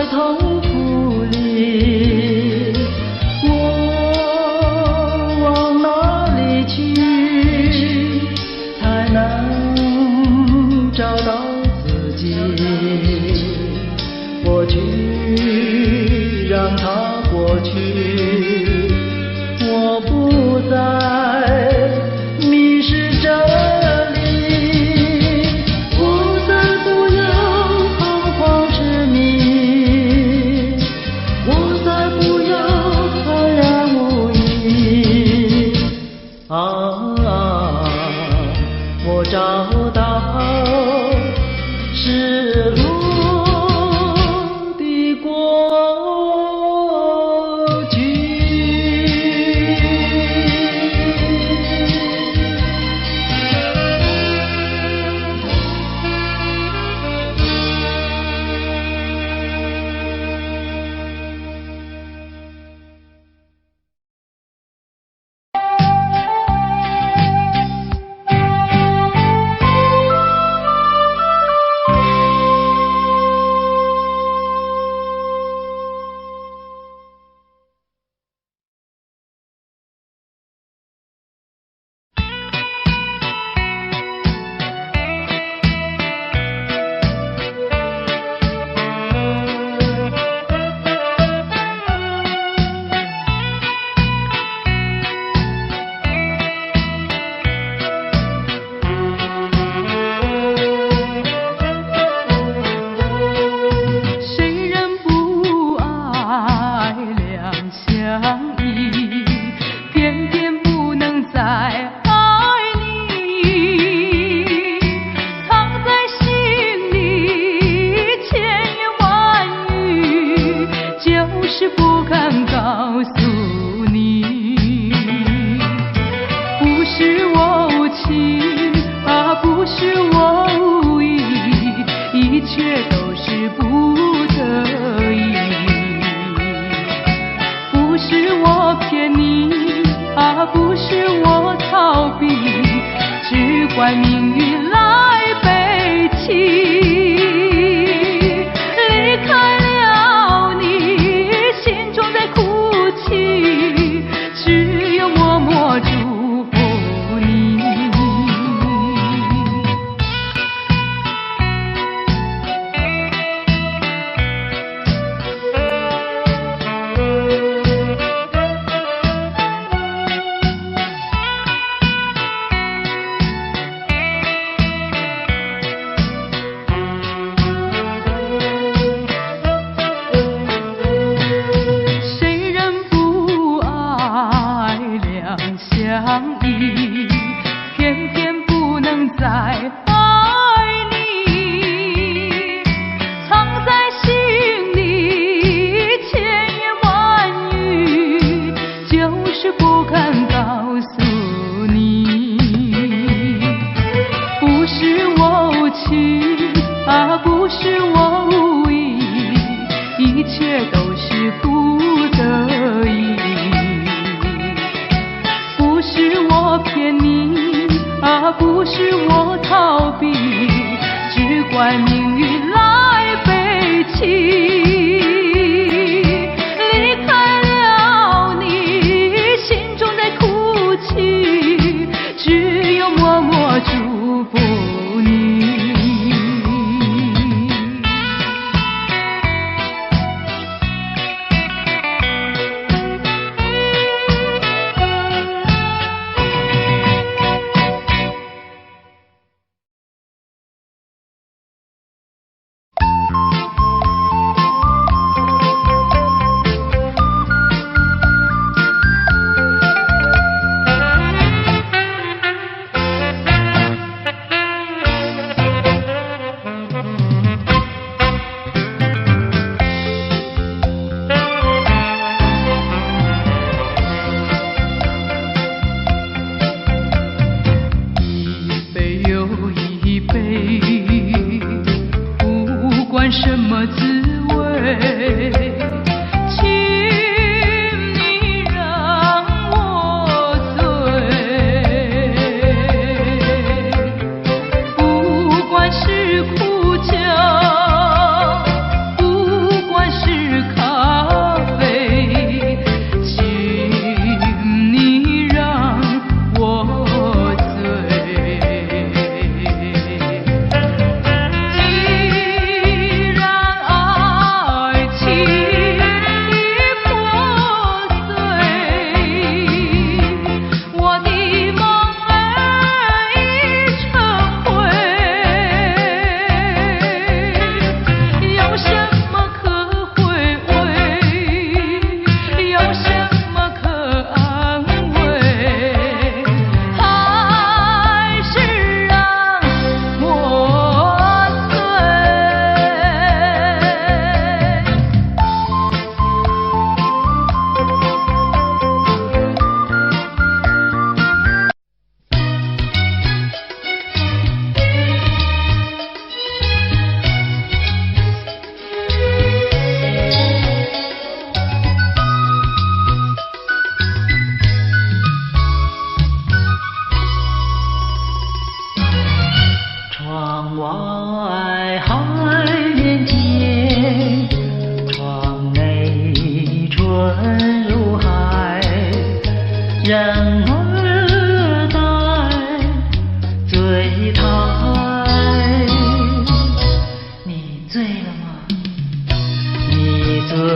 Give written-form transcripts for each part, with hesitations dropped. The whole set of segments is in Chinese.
痛苦里，我往哪里去才能找到自己？过去让它过去，我不再迷失这里，我再不要彷徨痴迷，我再不要坦然无依。我找到失落的过去。怪命运来背弃，离开了你，心中在哭泣，只有默默祝福你。相依，偏偏不能再爱你，藏在心里千言万语，就是不敢告诉你。不是我无情啊，不是我无意，一切都是不得已。不是我骗你啊，不是我逃避，只怪命运来背弃，离开了你，心中在哭泣，只有默默祝福。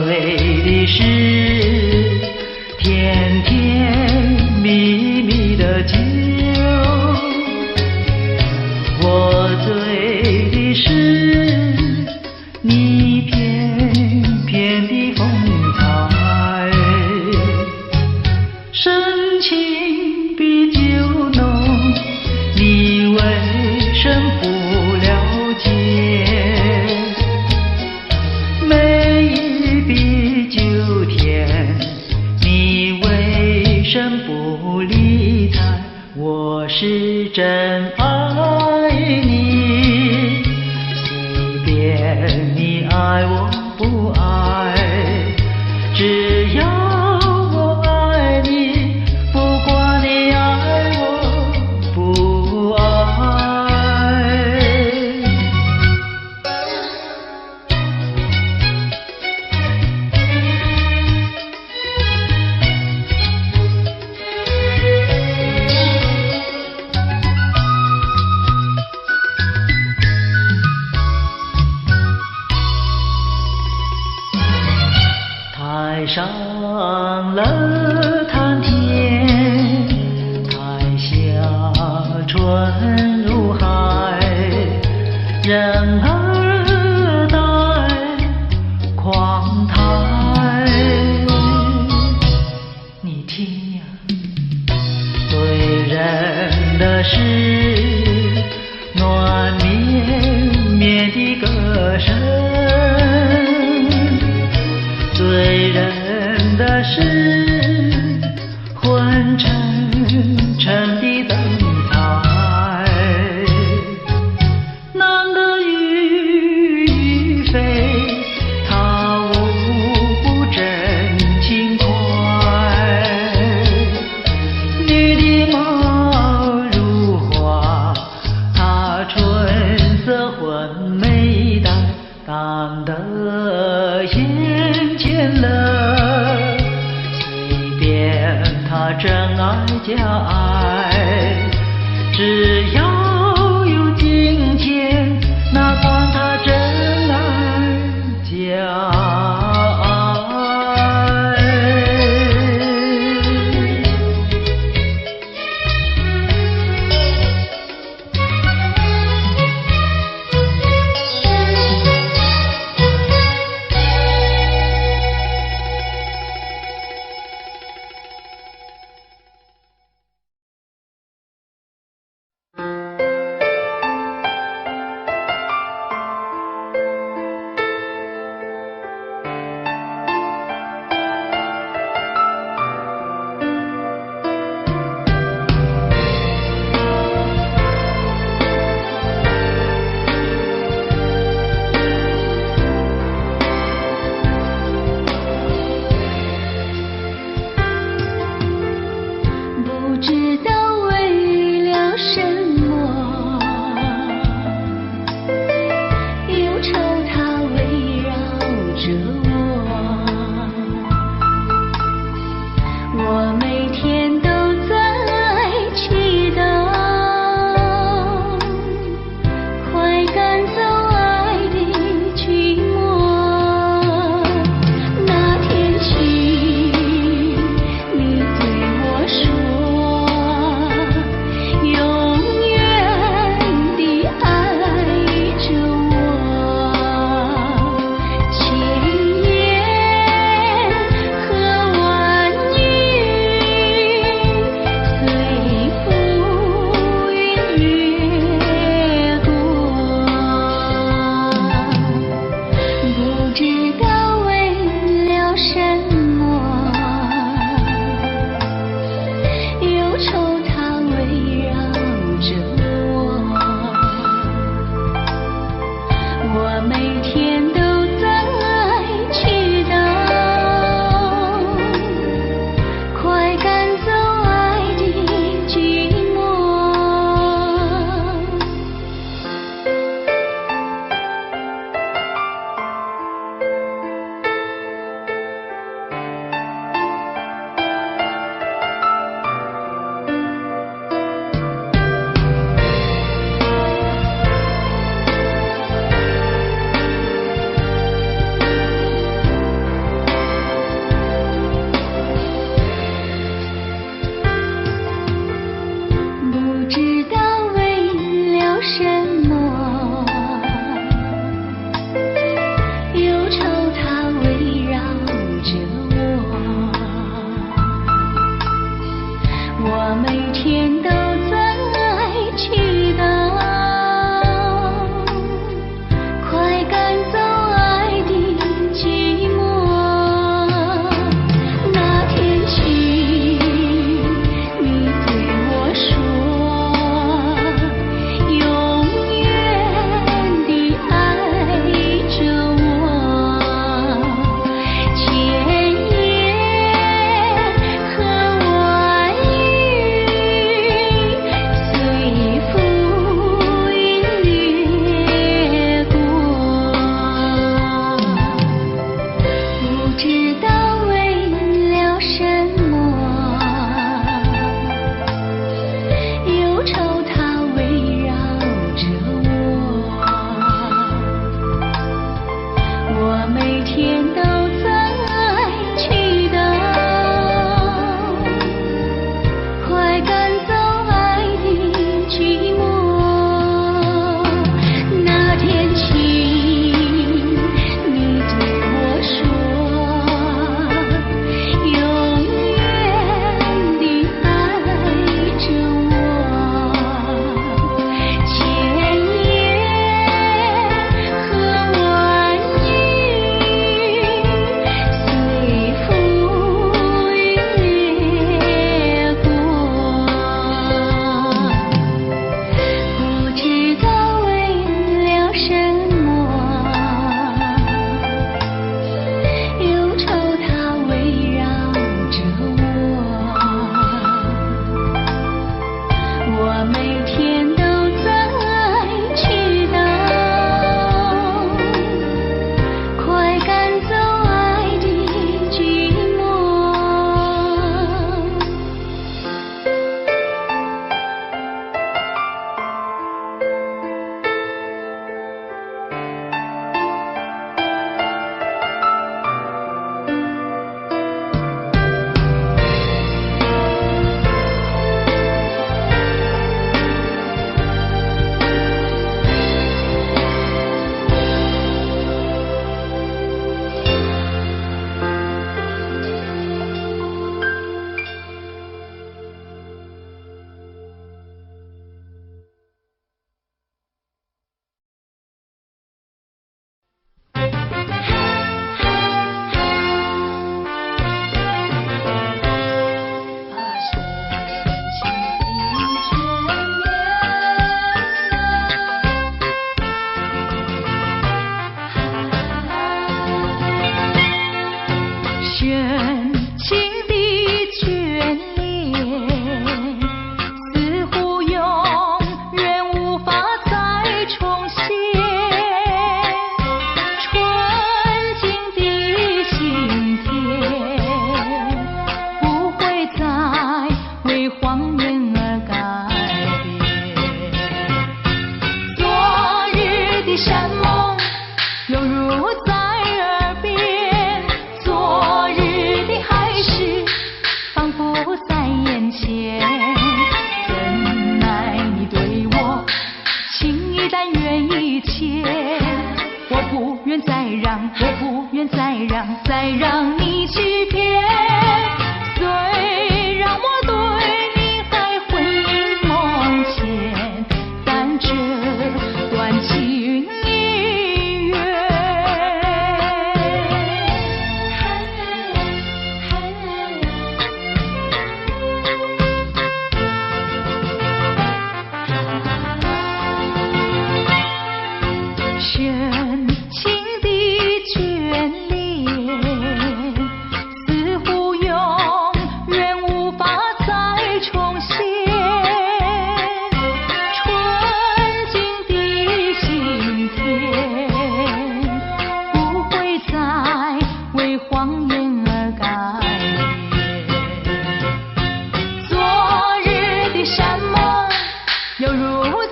醉的是甜甜蜜蜜的酒，我醉的是你翩翩的风采，深情比酒浓，你为什么不了解？每一笔酒甜，你为什么不理睬？我是真爱你，随便你爱我不爱，只要我爱你，不管你爱我不爱。台上了谈天，台下春如海，人儿待狂台。你听呀，对人的是暖绵绵的歌声，醉人的是昏沉沉的灯彩，男的与非，他无不真情怀，女的貌如花，她春色昏美淡，淡得眼前了，随便他真爱假爱，只要有金钱，哪管他真爱假深情的眷恋，似乎永远无法再重现。纯净的心田，不会再为谎言而改变。昨日的山盟，犹如在耳边，昨日的海誓，仿佛在眼前。怎奈你对我情意但愿一切，我不愿再让，我不愿再让，再让你欺骗。虽然我对你还魂萦梦牵，但这段情已远。深情的眷恋，似乎永远无法再重现。纯净的心田，不会再为谎言而改变。昨日的山盟，犹如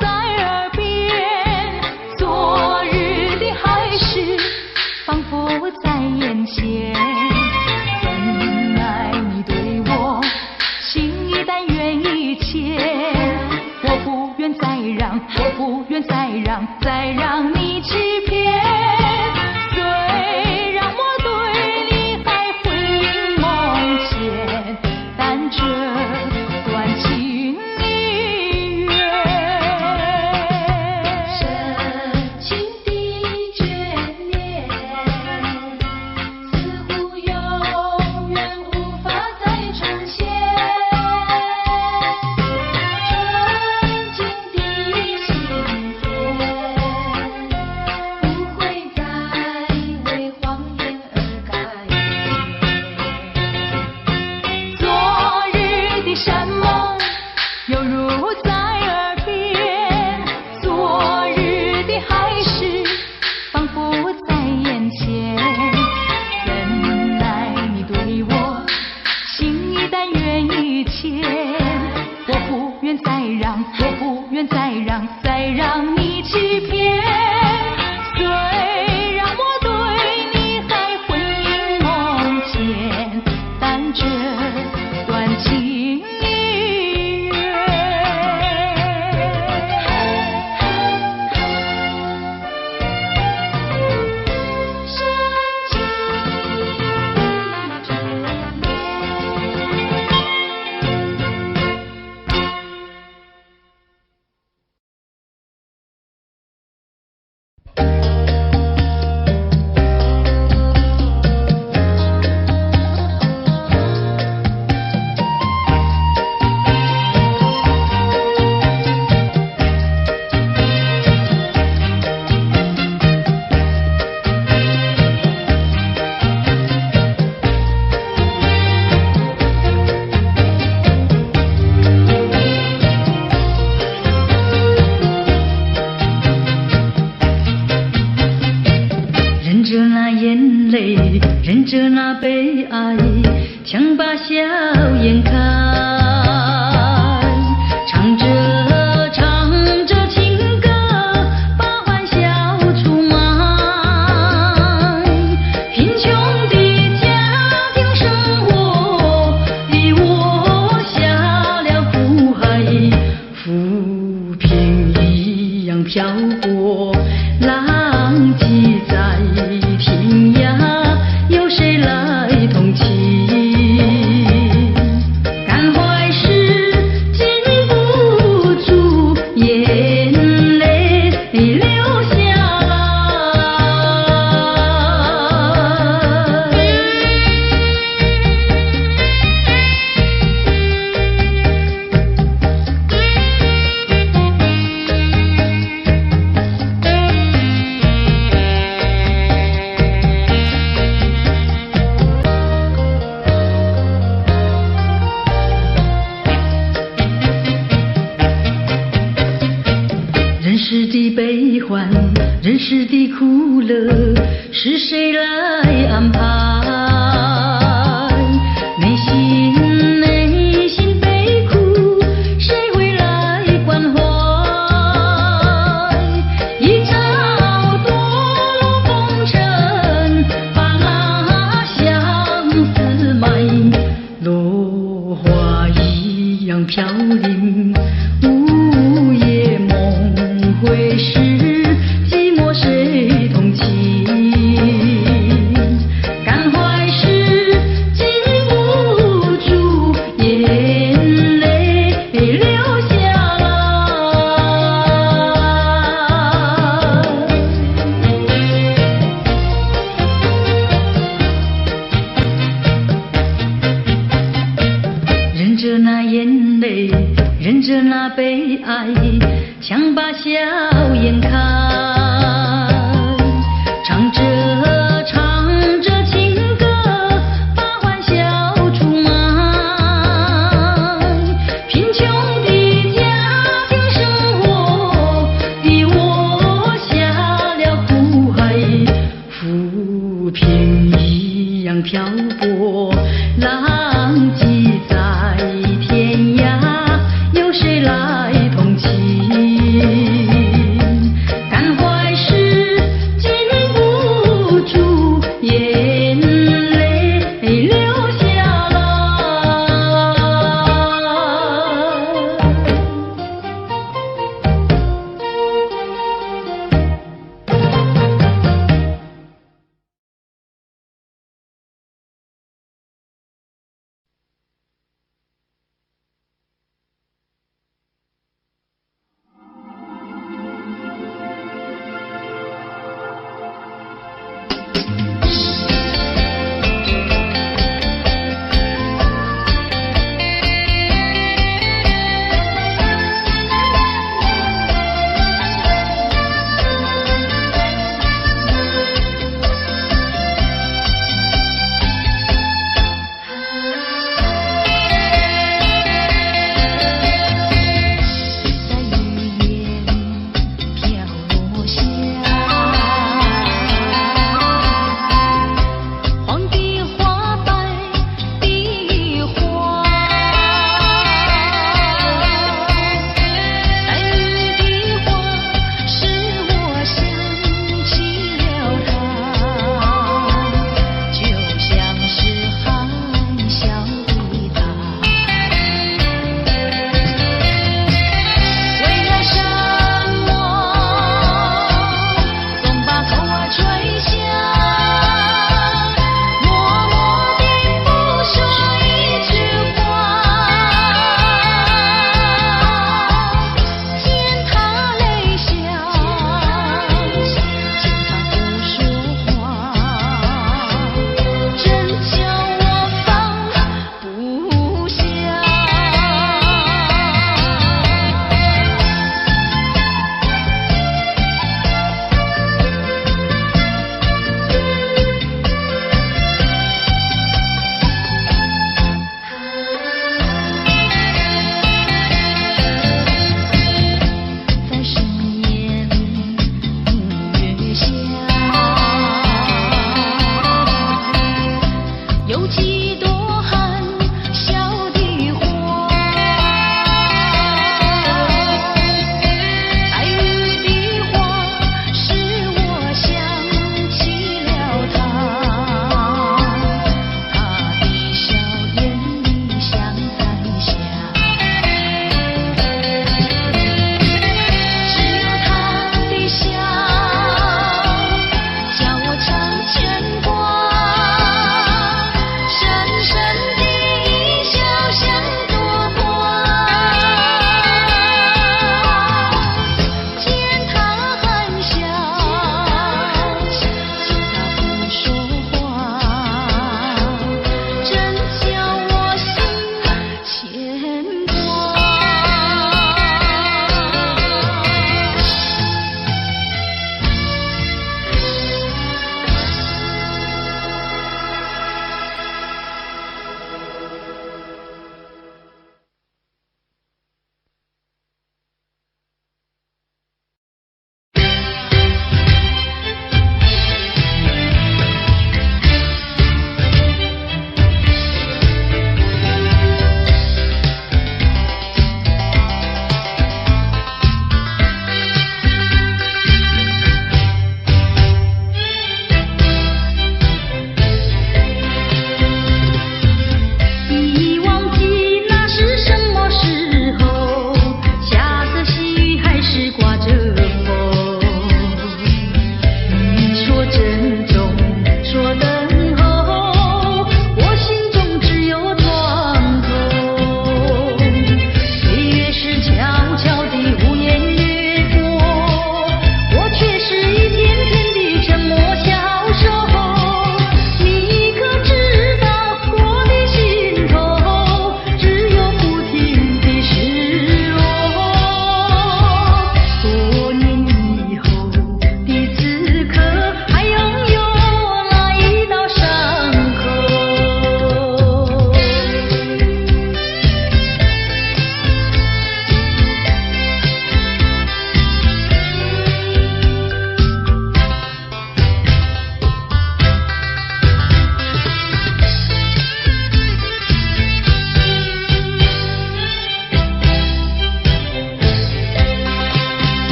在耳边，昨日的海誓，仿佛在眼前。怎奈你对我情意但愿一切，我不愿再让，我不愿再让，再让你欺骗。虽然我对你还魂萦梦牵，但这段情已远。深情的眷恋，似乎永远无法再重现。纯净的心田，不会再为谎言而改变。昨日的山盟，犹如在耳边，昨日的海誓，仿佛在眼前。怎奈你对我情意但愿一切，我不愿再让，我不愿再让，再让你欺骗。虽然我对你还魂萦梦牵，但这段情已远。深情的眷忍着那眼泪，忍着那悲哀，强把笑颜开。唱着唱着情歌，把欢笑出卖。贫穷的家庭生活，逼我下了苦海，浮萍一样漂泊，浪迹在天涯，有谁来同情？甘人世的苦乐是谁来安排？内心悲苦，谁会来关怀？一朝堕落风尘，把那相思埋，落花一样飘零，午夜梦回时。谁同情？感怀时禁不住眼泪流下来。忍着那眼泪，忍着那悲哀，想把笑颜开。唱着情歌，把欢笑出卖。贫穷的家庭生活，逼我下了苦海，浮萍一样漂泊，浪迹在天涯，有谁来同情？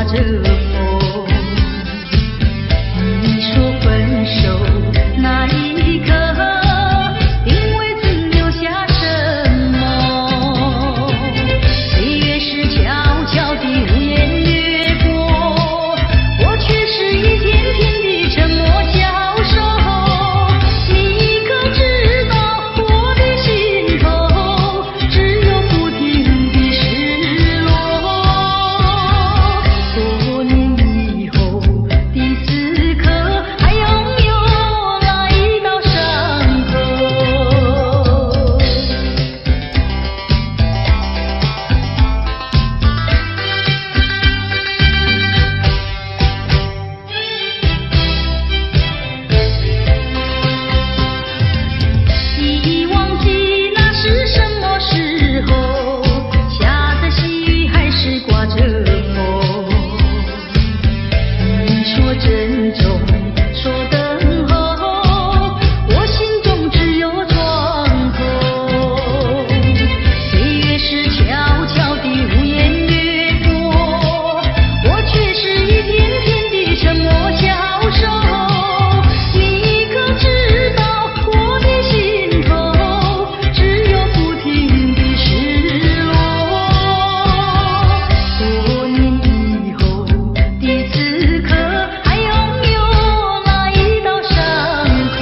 刮着风。你说分手那一刻，因为曾留下什么？岁月是悄悄地无言掠过，我却是一天天地沉默消受。你可知道我的心头只有不停的失落？多年以后的此刻，还拥有那一道伤口。已忘记那是什么时候，下着细雨还是刮着风。你说珍重，说等候，我心中只有窗口。岁月是悄悄地无言掠过，我却是一天天地沉默消受。你可知道我的心头只有不停的失落？多年以后的此刻，还拥有那一道伤口。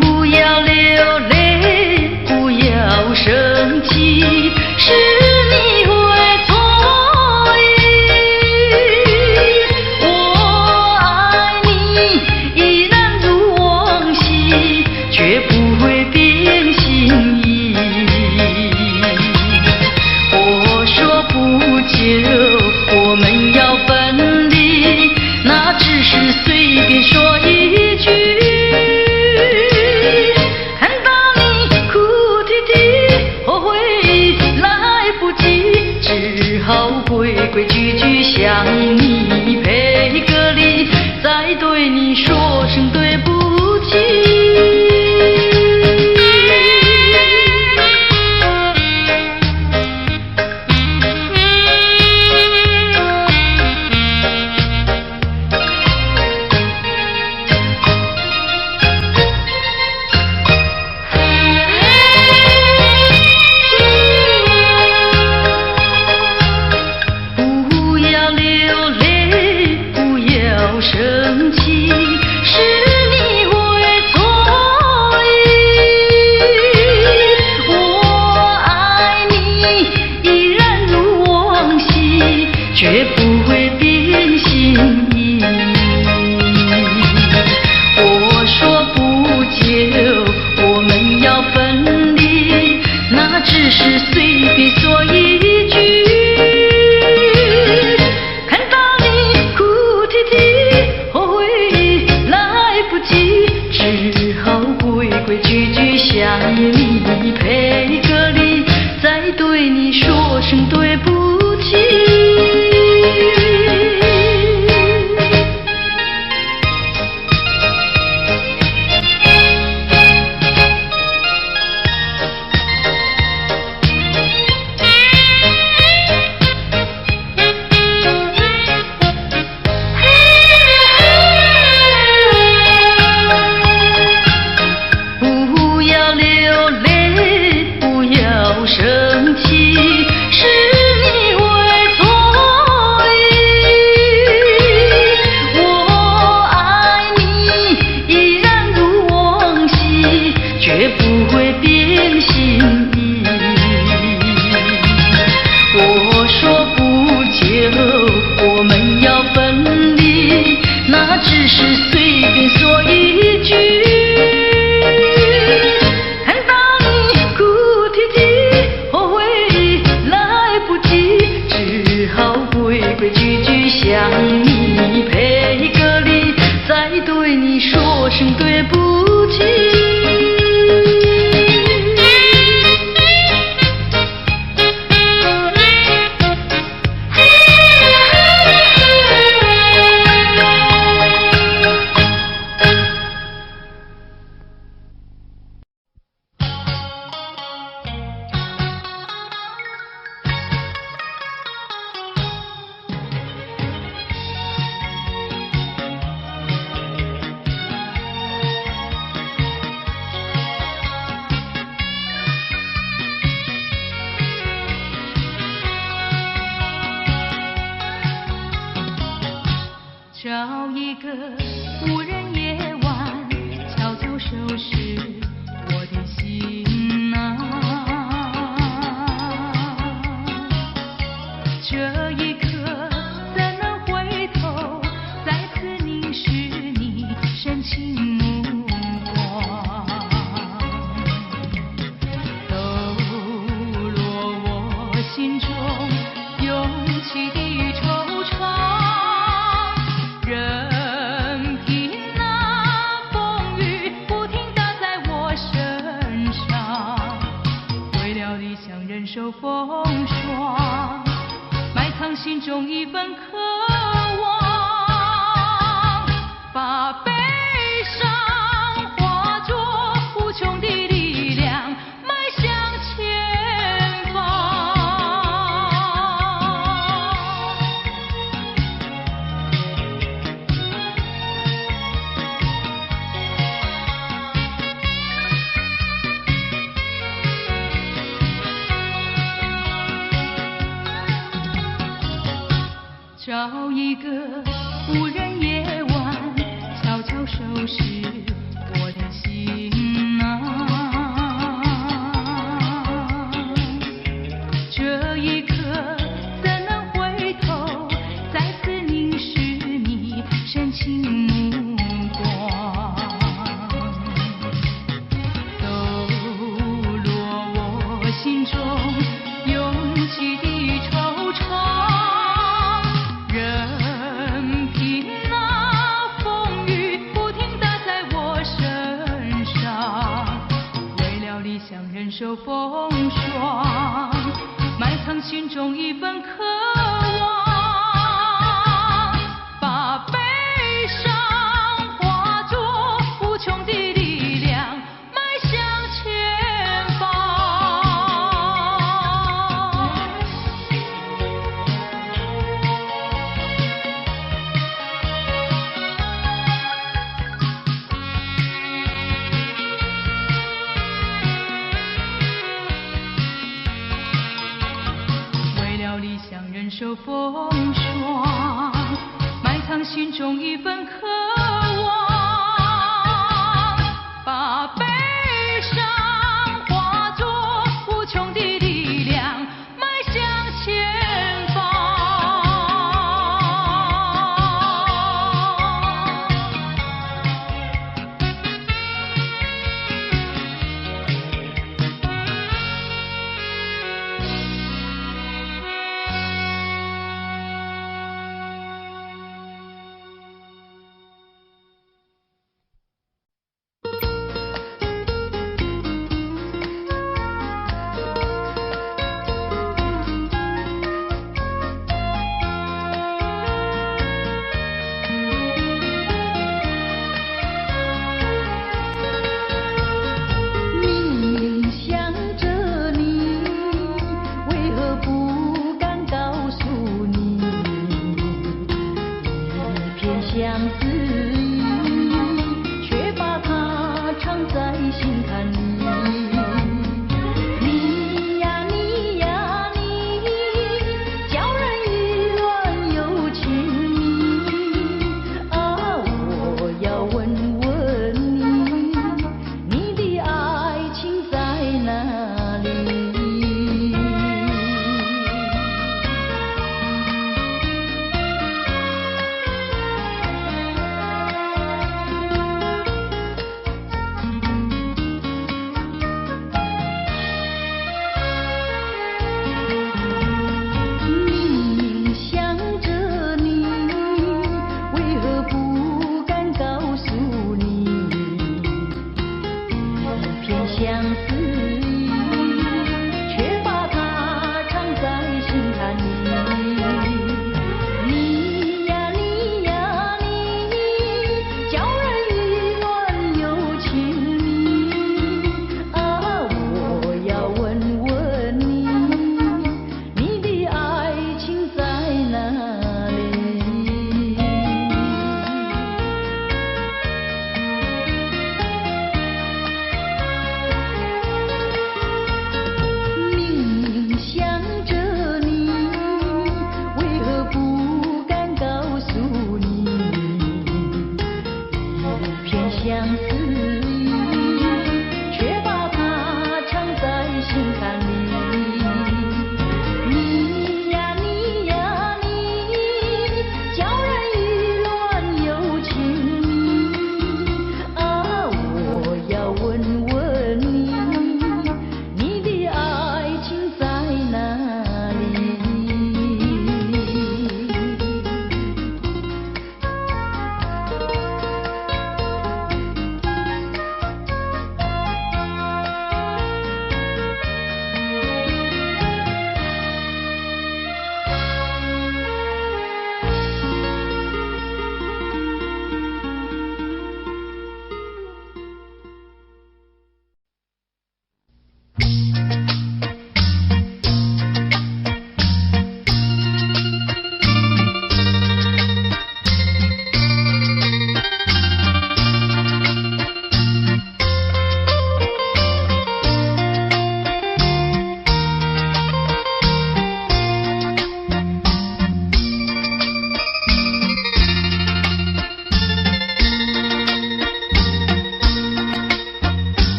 不要流泪，不要生气，是你会错意。我爱你依然如往昔，却不会变心意。我说不久我们要分离，那只是随便说一句。看到你哭啼啼，后悔来不及，只好规规矩矩向你赔个礼，再对你说声对不起。不要流泪，不要生气，是你会错意。我爱你依然如往昔，却不会变心意。我说不久我们要分离，那只是随便说一句。看到你哭啼啼，后悔来不及，只好规规矩矩向你赔个礼，再对你说声对不起。不要流泪，不要生气，收拾我的心啊。这一刻怎能回头，再次凝视你深情目光，抖落我心中涌起的惆怅。任凭那风雨不停打在我身上，为了理想忍受风霜，埋藏心中一份渴望，把悲伤化作无穷的力量，迈向前方。找一个无人夜晚，悄悄收拾我的心啊。这一刻怎能回头，再次凝视你深情目光，抖落我心中涌起的惆怅。任凭那风雨不停打在我身上，为了理想忍受风霜，埋藏心中一份渴望，把悲伤化作无穷的力量，迈向前方。为了理想忍受风霜，埋藏心中一份渴望，把悲伤化作无穷的力量，迈向前方。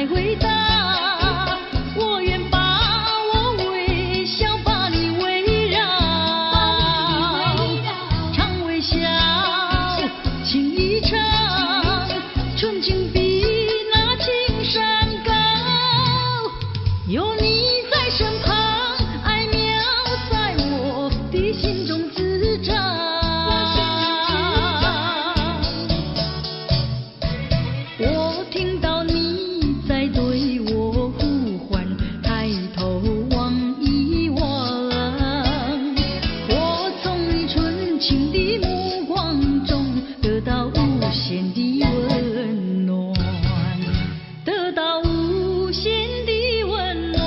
来回答。我愿把我微笑把你围绕，常微笑，情意长，纯情比那青山高。有你在身旁，爱妙在我的心中滋长。我听到你在对我呼唤，抬头望一望，我从你纯情的目光中得到无限的温暖，得到无限的温暖。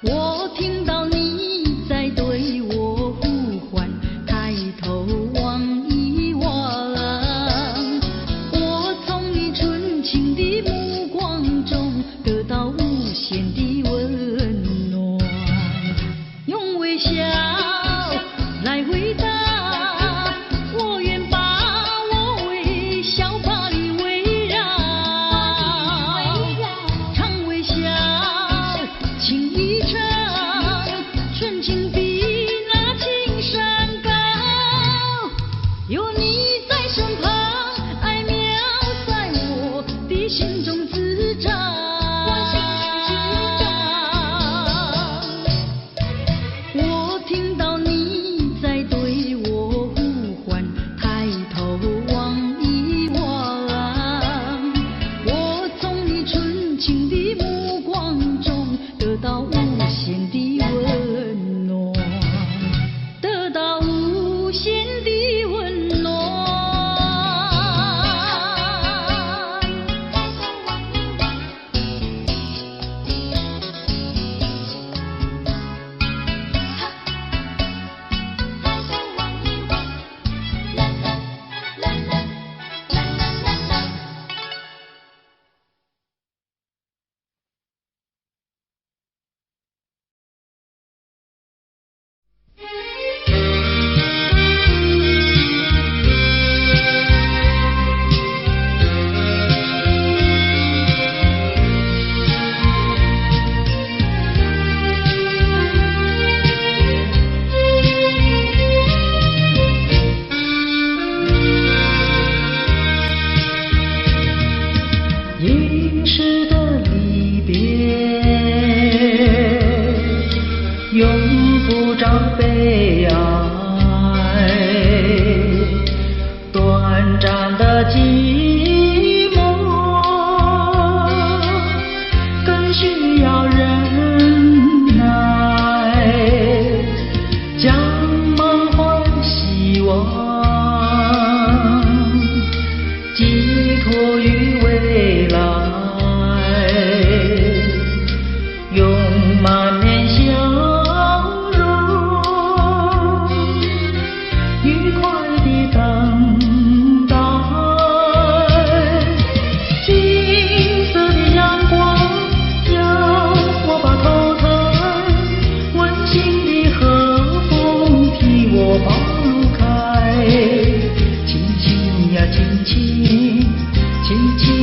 我听到你在对我呼唤，抬头望一望，我从你纯情的目光中得到无限的温暖，用微笑来回答。我愿把我微笑把你围绕，常微笑，情意长，纯情比那青山高。有你在身旁，爱妙在我的心中滋长。我听到你在对我呼唤，抬头望一望，我从你纯情的目光中得到无限的温暖，得到无限的温暖。一世的离别，永不找悲哀，短暂的寂寞更需要忍耐，将满怀希望寄托于未来，用满面笑容愉快地等待。金色的阳光要我把头抬，温馨的和风替我把路开。轻轻呀轻轻，轻轻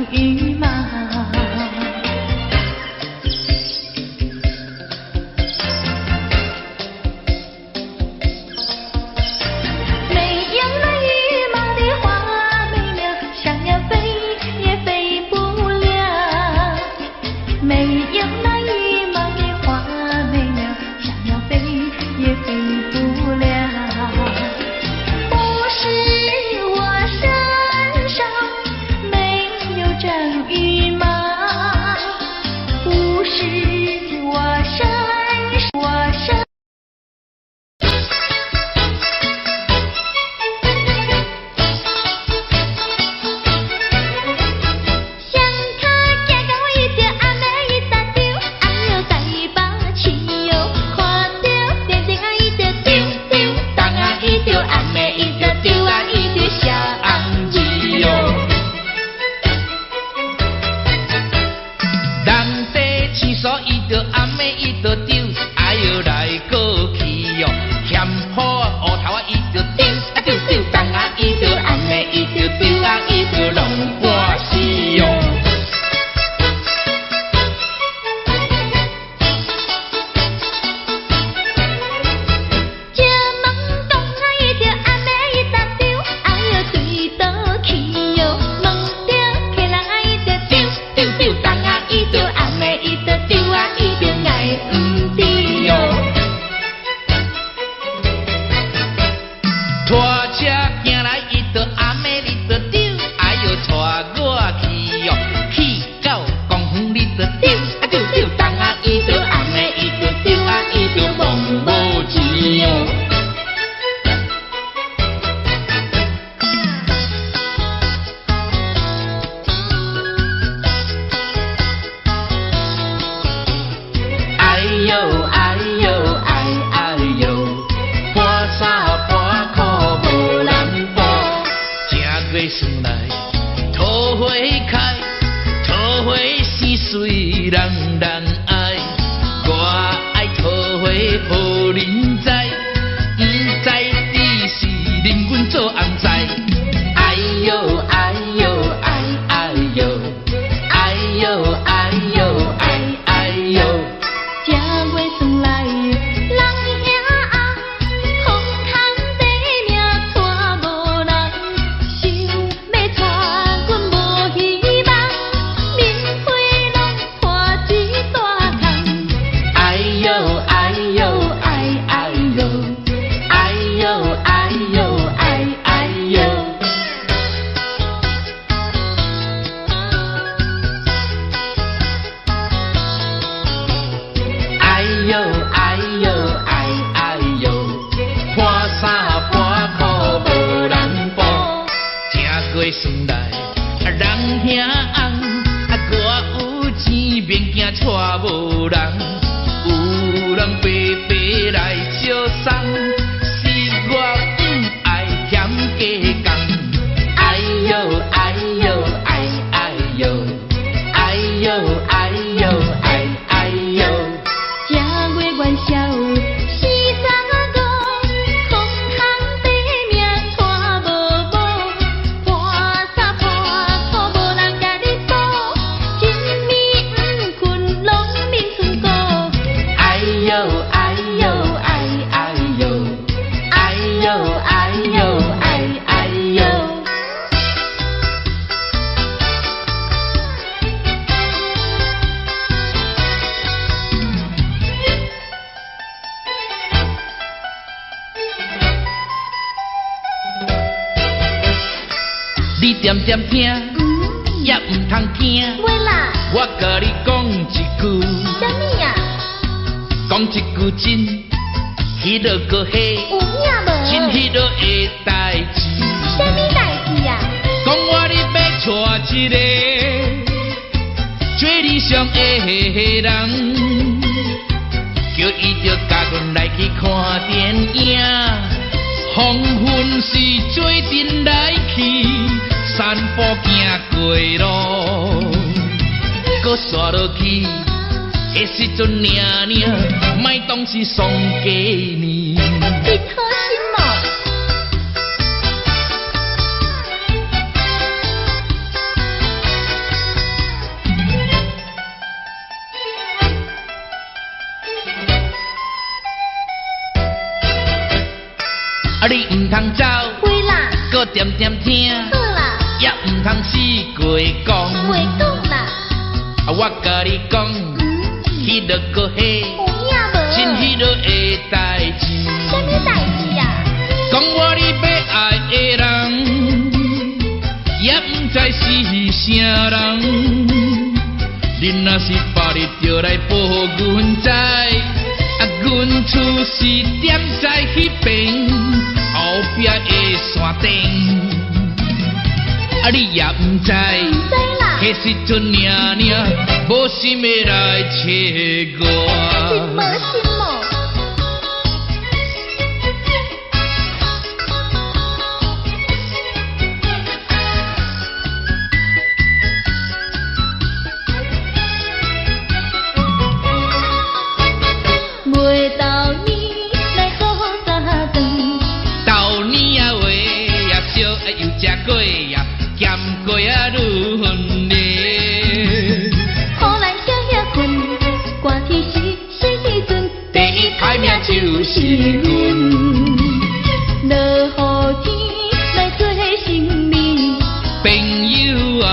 今拖车行来，伊就暗暝你就丢，哎呦，带我去哦，去到公园你就丢，啊丢丢东啊，伊就暗暝伊就丢啊，伊就梦无钱哦。哎呦哎呦哎哎呦，半衫半裤无人补，正月算来桃花开，桃花生水人人爱，我爱桃花予人知，不知只是令阮做红菜。哎呦哎呦哎哎呦，哎呦哎呦哎哎呦。正月算来，人兄红，空空地命带无人，想要带阮无希望，面皮拢破一大空。哎呦哎呦哎哎呦，哎呦哎呦哎哎呦。哎呦哎呦哎哎呦，半衫半裤无人补，正月算来人兄红，我有钱免惊带无人，有人白白来相送，是我不爱嫌加工。哎呦哎呦哎哎呦，哎呦哎呦哎哎呦。正月元宵四三五，空空地命带无补，半衫半裤无人甲你补，一暝不困拢眠春鼓。哎呦哎呦哎哎呦，哎呦哎呦哎哎呦。你点点听，也唔通惊。喂啦，我甲你讲一句，啥物啊？讲一句真，迄落个嘿，有影无？真迄落的代志。啥物代志啊？讲我你要娶一个最理想的人，叫伊着甲阮来去看电影。黄昏时做阵来去，散步行过路，搁刷落去的时阵领领，莫当是丧家年。你好心哦。啊，你唔通走，会啦，搁点点听，好啦，也唔通死过讲。袂讲啦，啊，我甲你讲，迄落个嘿，有影无？真迄落的代志。啥物代志啊？讲我你要爱的人，也唔知是啥人。你若是别日就来报阮知，啊，阮厝是点在迄边后壁的山顶。啊，你也唔知，唔知啦，迄时阵领领，无心要来找真我。无心哦。每到年来好早顿，豆年啊话也少，啊又食过呀，咸过啊愈分裂。好咱少遐困，寒天时阵，第一歹命就是阮。落雨天来做生命，朋友啊，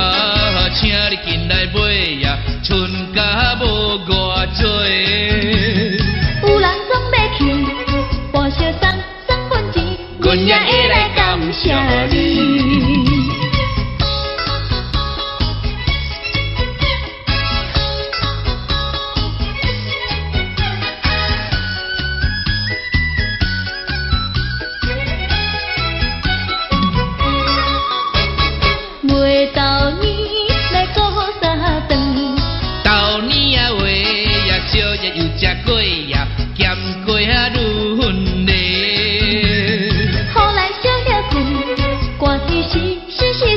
请你进来买呀，春假无偌多。有人总要去，半烧送分钱，阮也会来感谢你。袂到年来过三顿，到年啊话呀，少日又食过呀，咸过啊愈分嘞。予咱小了困，寒天时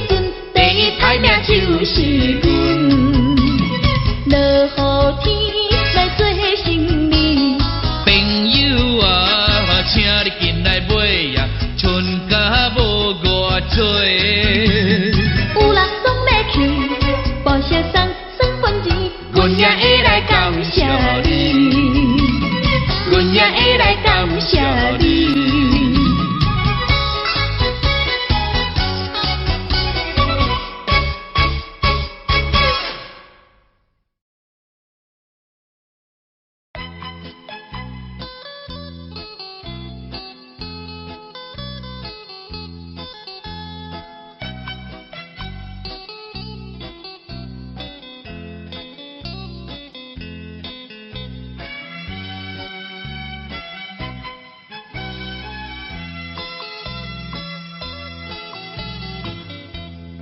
阵，第一歹命就是阮。落雨天来做生理，朋友啊，请你进来买呀，春甲无偌多。有人总要去报销送份钱，阮也会来感谢你，阮也会来感谢你。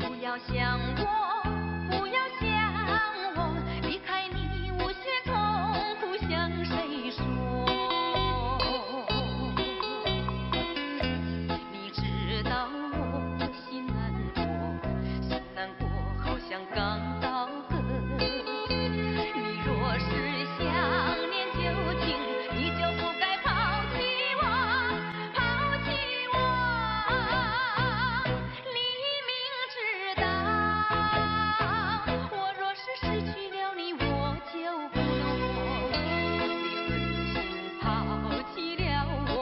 不要想我，不要想我，离开你无限痛苦向谁说？你知道我心难过，心难过好像刚到河。你若是想念旧情，你就不该抛弃我，抛弃我。你明知道，我若是失去了你，我就不能活。你狠心抛弃了我，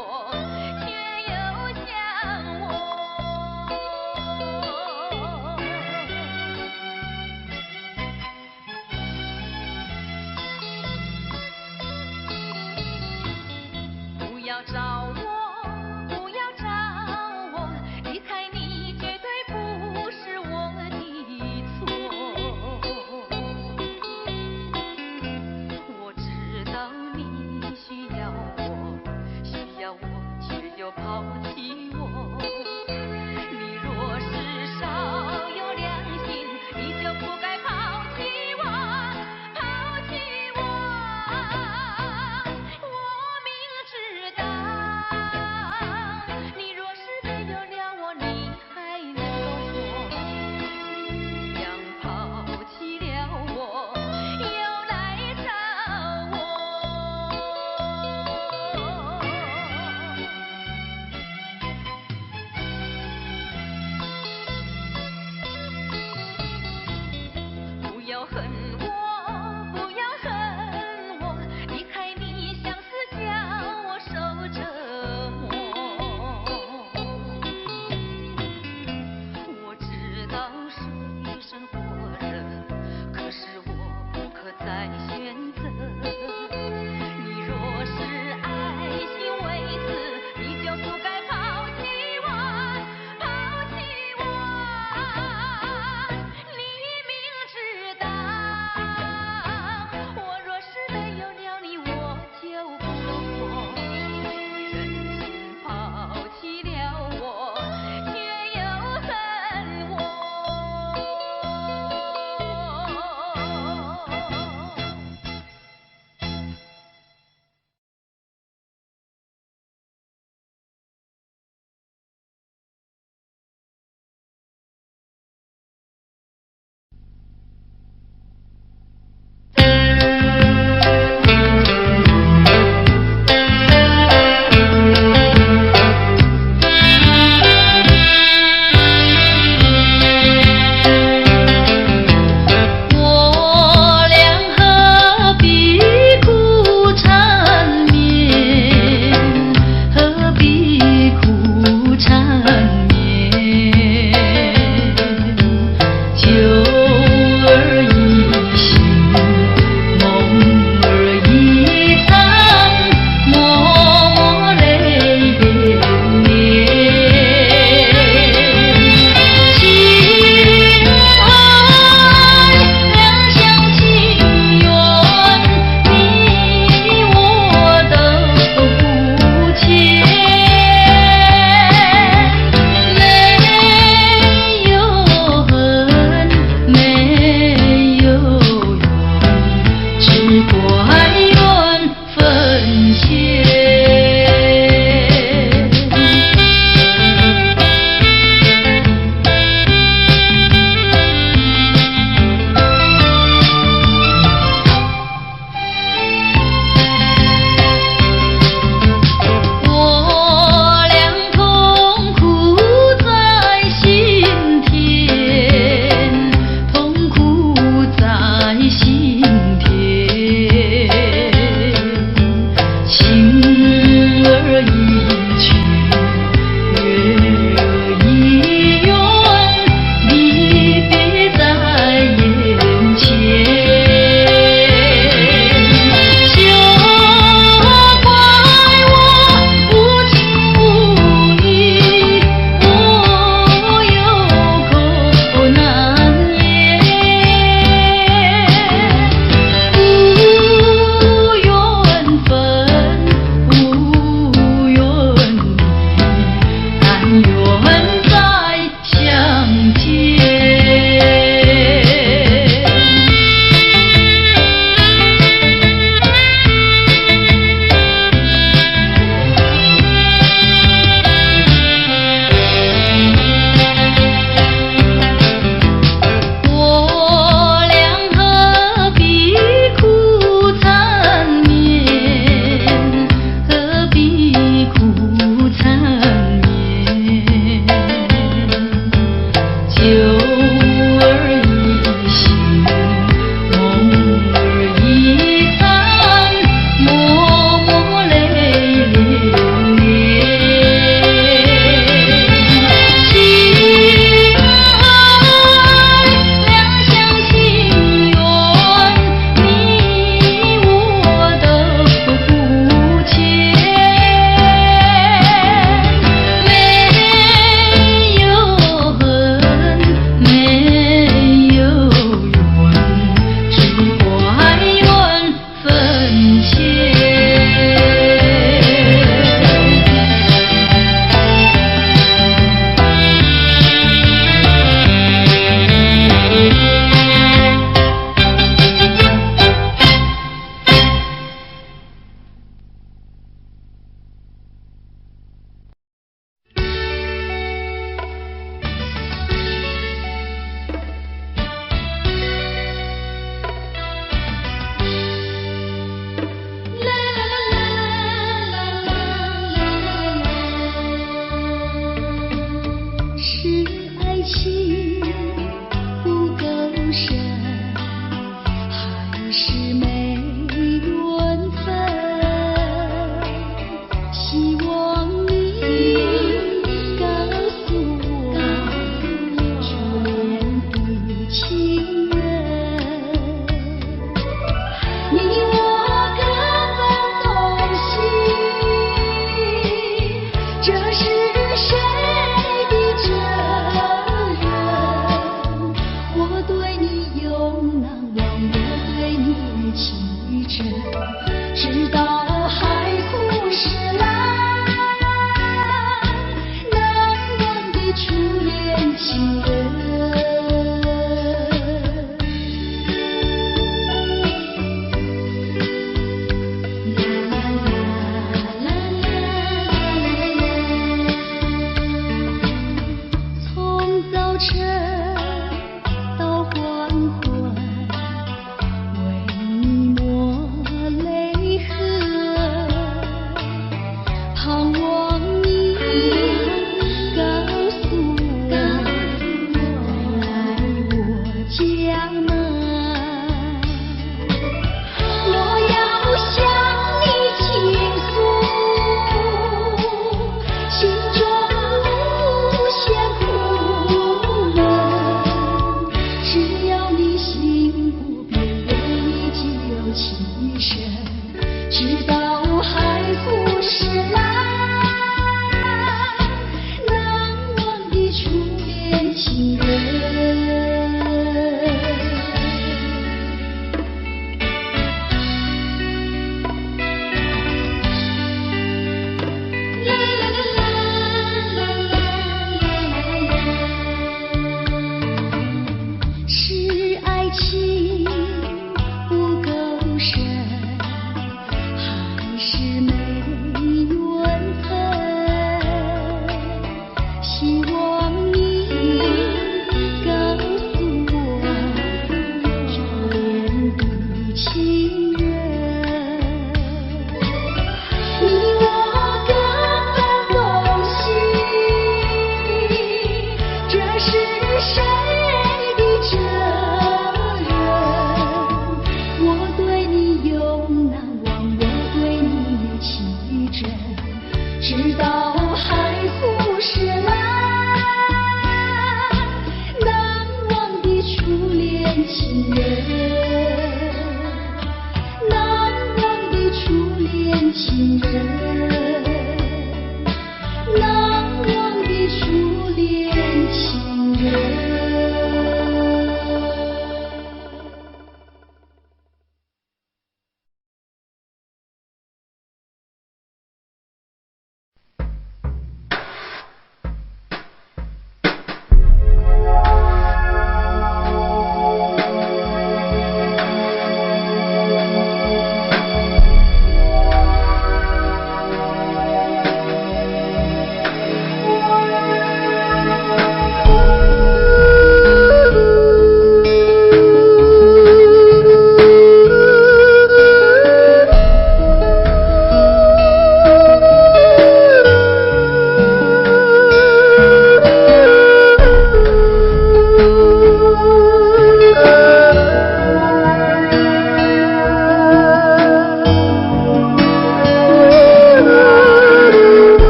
却又想我。不要找我，不要找我，离开你绝对不是我的错。我知道你需要我，需要我却又抛弃我。你若是少有良心，你就不该抛弃我，抛弃我。我明知道，你若是没有了我，你还能够活？一样抛弃了我，又来找我。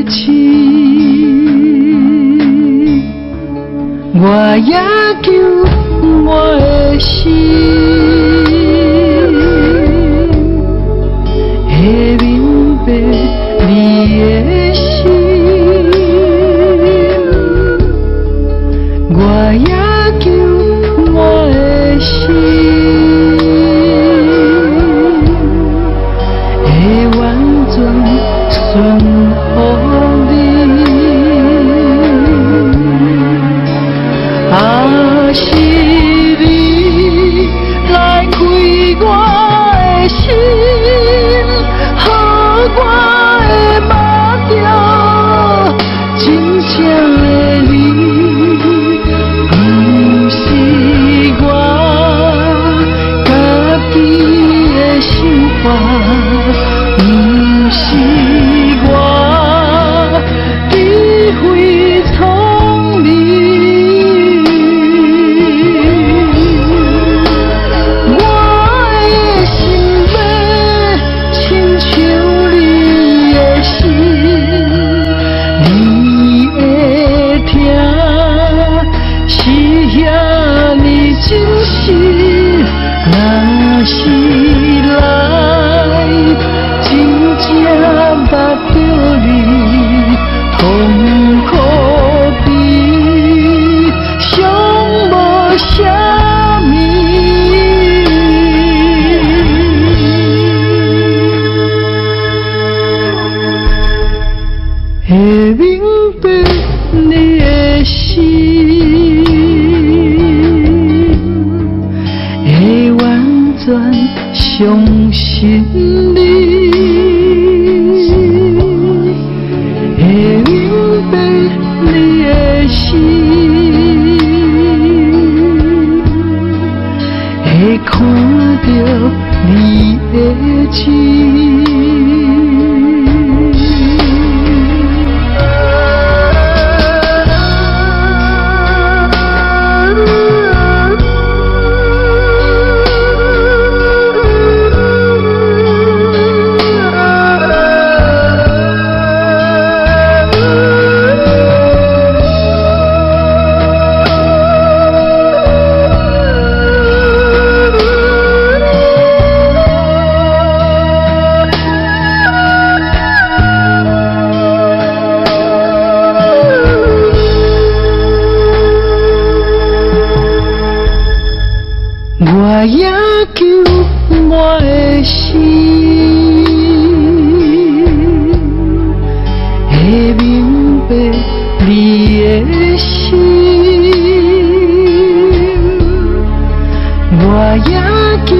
情，我也求我的心，会明白你的心，我也求我的心。顺乎你，啊是你来开我的心，予我的目标真正的你，不是我家己的想法。是我智慧聪明，我的心要亲像你的心，你会听是遐呢真实，若是来。真正捌着你，痛苦比上无啥物。会明白你的心，会完全相信你。会看到你的情，我也求我的心，会明白你的心，我也求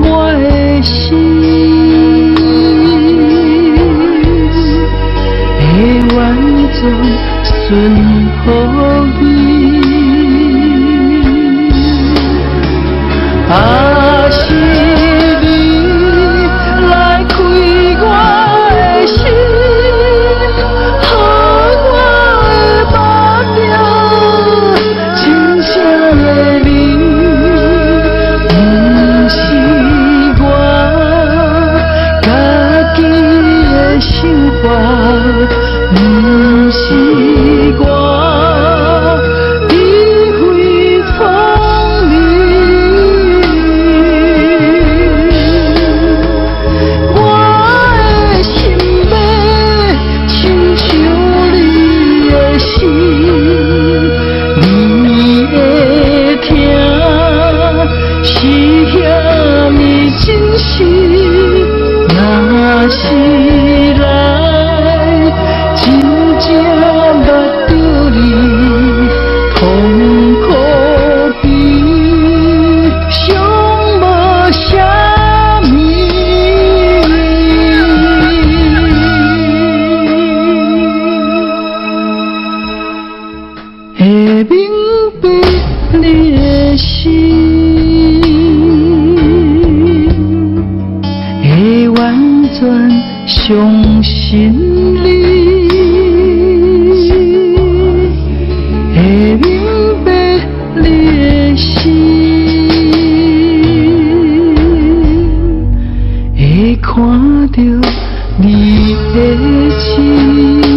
我的心，会完全顺乎你。啊是你来开我的心，予我的目标真正的你，不是我家己的想法，不是我。若是来真正捌着你，痛苦比上无啥物。会明白你的心。完全相信你，会明白你的心，会看到你的情。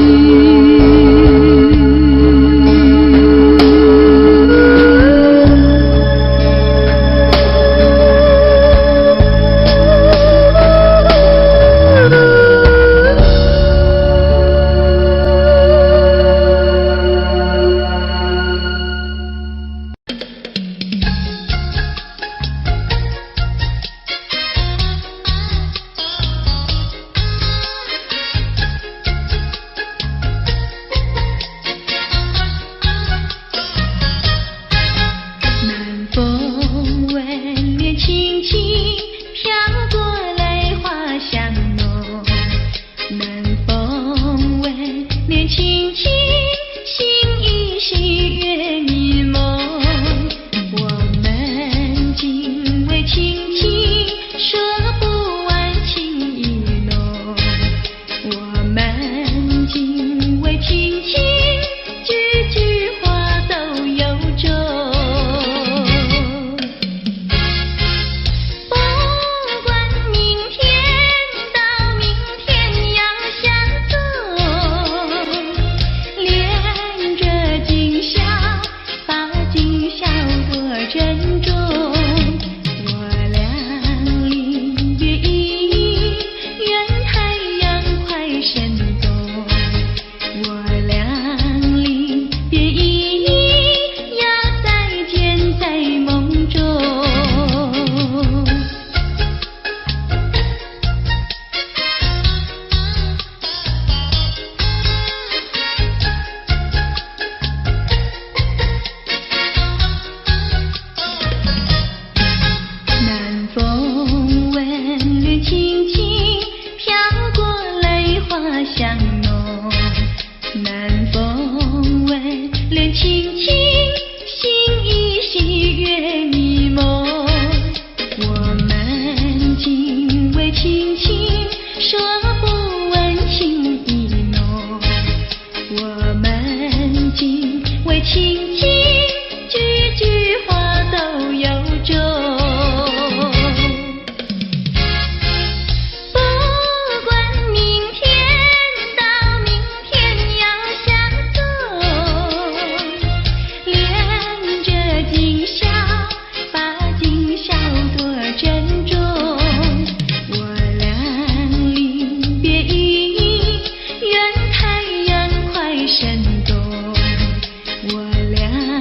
亲亲，心依稀月迷蒙。我们今为亲亲，说不完情意浓。我们今为亲亲，句句话都有衷。不管明天到明天要相送，恋着今宵，把今宵多珍重。我俩离别意，愿太阳快升东。我俩离别意，要再见在梦中。南风吻脸轻轻，飘过泪花香浓。南风吻脸轻轻，心依稀月迷蒙。我们今为亲亲，说不完情意浓。我们今为亲亲，句句话都有衷。不管明天到明天要相送，恋着今宵，把今宵多珍重。我俩离别意，愿太阳快升东。我俩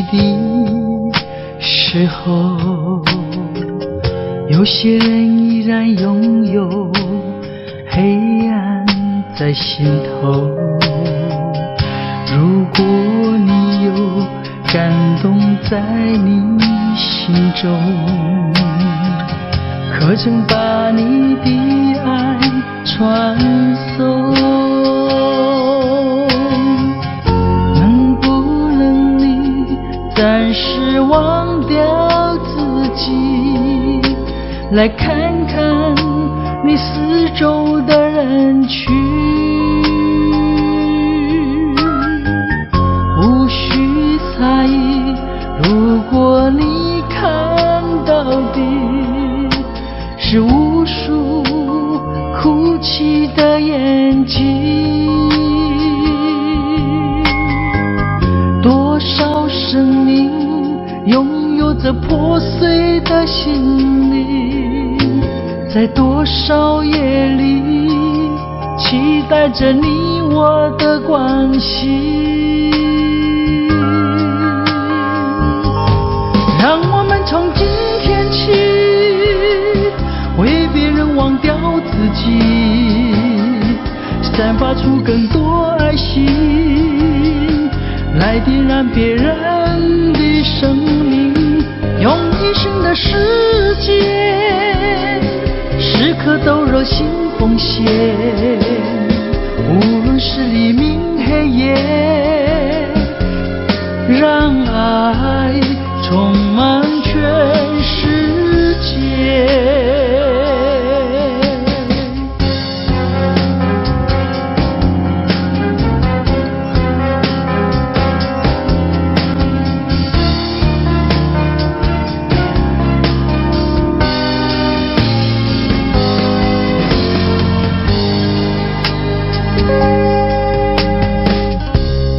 起的时候，有些人依然拥有黑暗在心头。如果你有感动在你心中，可曾把你的爱传送？能不能你暂时忘掉自己，来看看你四周的人群？无需猜疑，如果你看到的是无数哭泣的眼睛，多少生命拥有着破碎的心灵，在多少夜里期待着你我的关系。让我们从今天起为别人忘掉自己，散发出更多爱心，来点燃别人的生命，用一生的时间，时刻都热心奉献，无论是黎明黑夜，让爱充满全世界。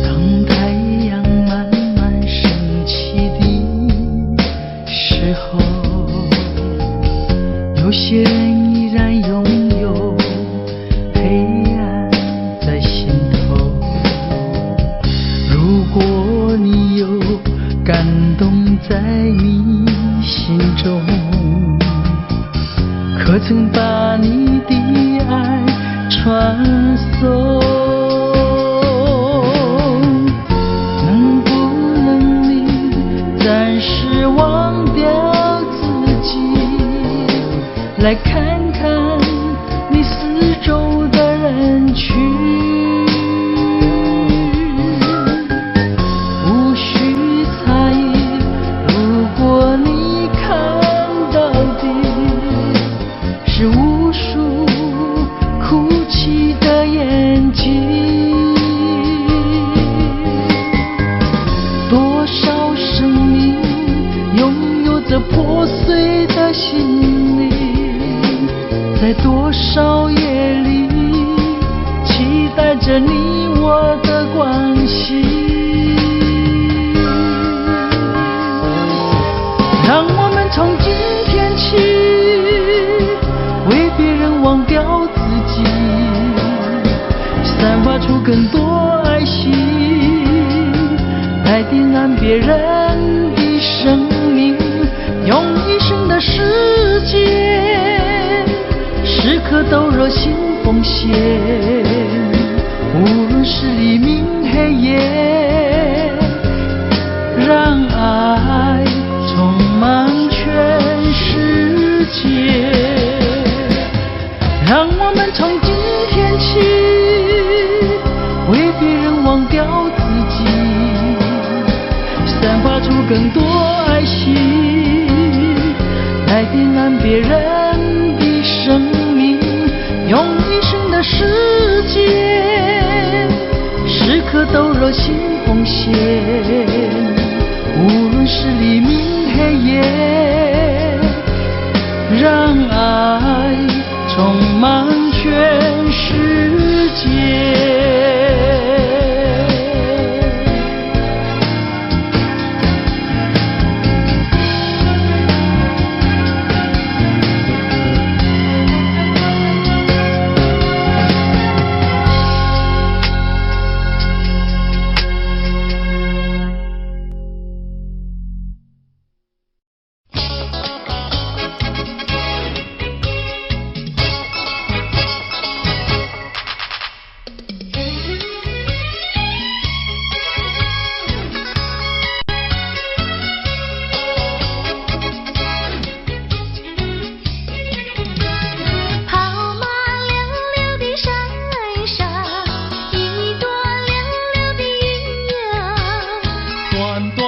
当太阳慢慢升起的时候，有些人依然拥有黑暗在心头。如果你有感动在你心中，可曾把你的爱传送？能不能你暂时忘掉自己，来看看你四周的人群？无需猜疑，如果你看到的是无数哭泣的眼睛，多少生命拥有着破碎的心灵，在多少夜里期待着你我的关系。让我们从今天起为别人忘掉自己，散发出更多爱心，来点燃别人的生命，用一生的时间，时刻都热心奉献，无论是黎明黑夜，让爱充满全世界。让我们从今天起为别人忘掉自己，散发出更多爱心，来点燃别人的生命，用一生的时间，时刻都热心奉献，无论是黎明黑夜，让爱充满全世界。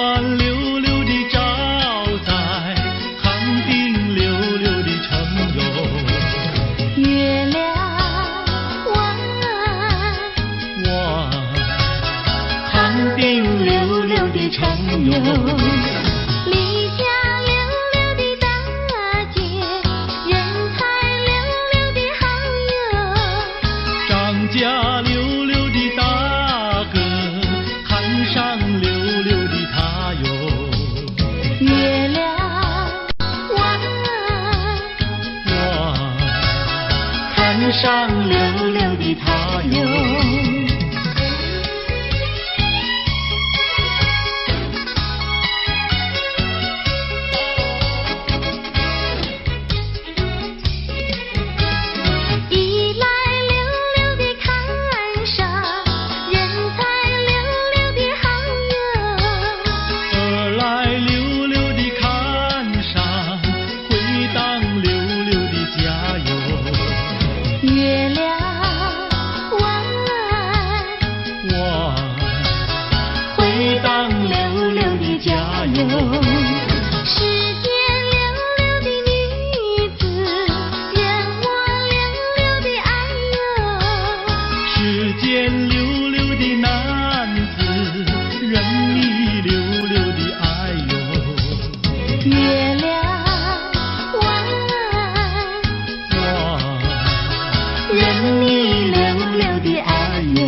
光溜溜地照在寒冰溜溜的城哟。月亮弯弯，寒冰溜溜的城哟。理想溜溜的大姐，人才溜溜的好友。张家溜溜的大哥，看上溜溜的他哟。月亮弯弯，看上溜溜的他哟。一来溜溜的看上，人才溜溜的好友。二来溜溜地看上，回荡溜溜的家哟。月亮弯弯，回荡溜溜的家哟。世间溜溜的女子，人我溜溜的爱哟。世间溜溜的男子，任你溜溜的爱哟。月亮弯弯，任你溜溜的爱哟。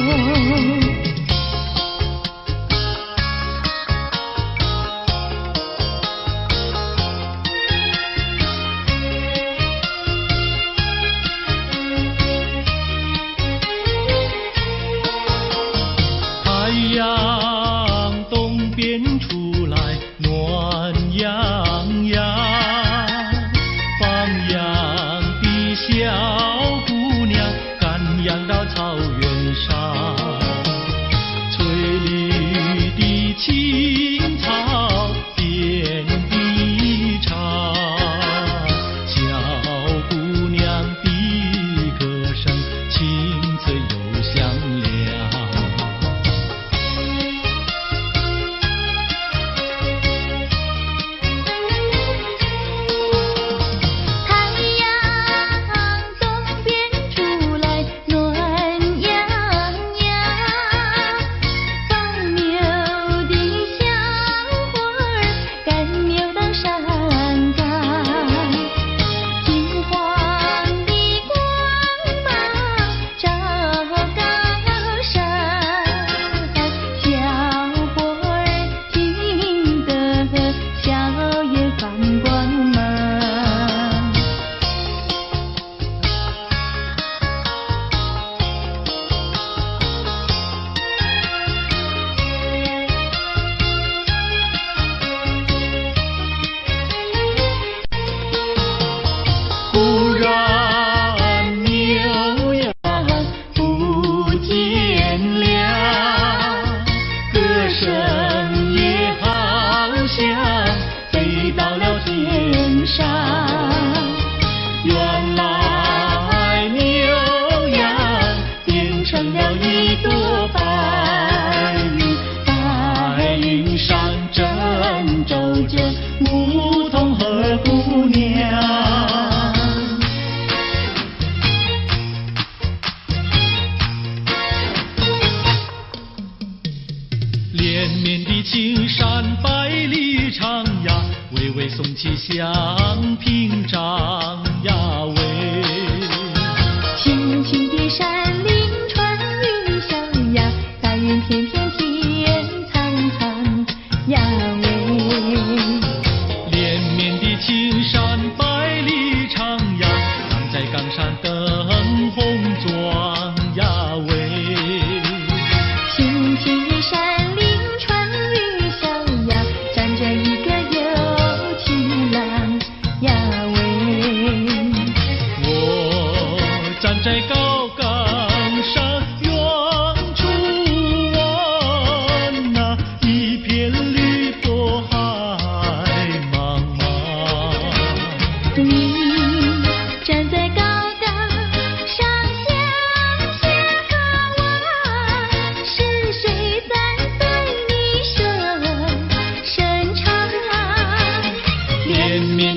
太阳东边出来暖洋洋，放羊的小姑娘赶羊到草原上，翠绿的青草遍地长，小姑娘的歌声清脆又响亮。太阳东边出来暖洋洋，放牛的小伙儿赶牛到山岗，金黄的光芒照高山，小伙儿听得笑眼放光芒。忽然牛羊不见了，歌声也好像飞到了天上。原来牛羊变成了一朵白云，白云上正走着牧童和姑娘。连绵的青山百里长呀，巍巍耸起像屏障呀喂。青青的山林穿云霄呀，白云片片天苍苍呀喂。连绵的青山百里长呀，岗在岗上灯红妆呀喂。青青的山林穿云霄呀，站着一个有情郎呀喂。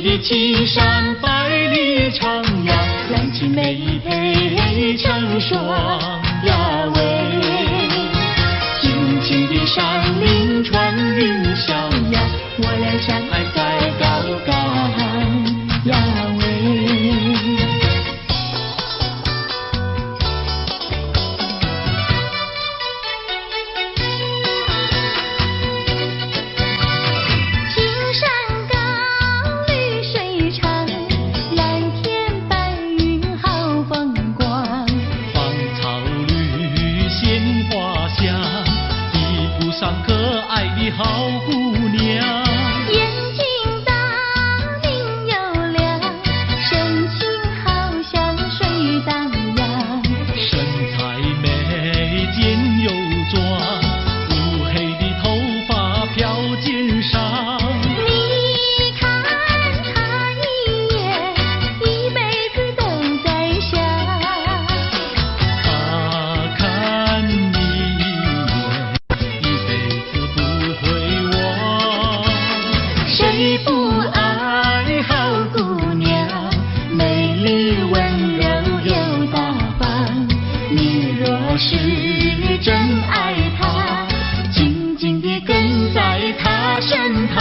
天的青山百里长呀，蓝青梅配成双呀喂。青青的山岭穿云霄呀，我俩相爱在高岗呀喂。青山高，绿水长，蓝天白云好风光。芳草绿，鲜花香，地铺上可爱的好姑娘。眼睛大，明又亮，神情好像水荡漾。身材美，肩又壮，乌黑的头发飘肩上。你看他一眼，一辈子都在想。他看你一眼，一辈子不会忘。谁不爱好姑娘，美丽温柔又大方？你若是真爱她，紧紧地跟在她身旁。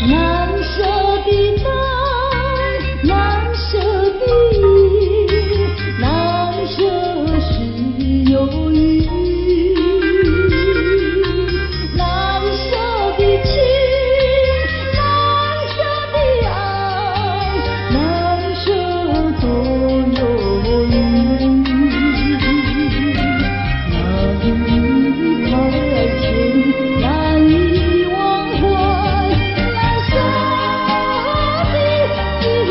蓝色的灯，蓝色的云，蓝色是忧郁，蓝色的情，蓝色的爱，蓝色多忧郁，难以排遣，难以忘怀。蓝色的雨，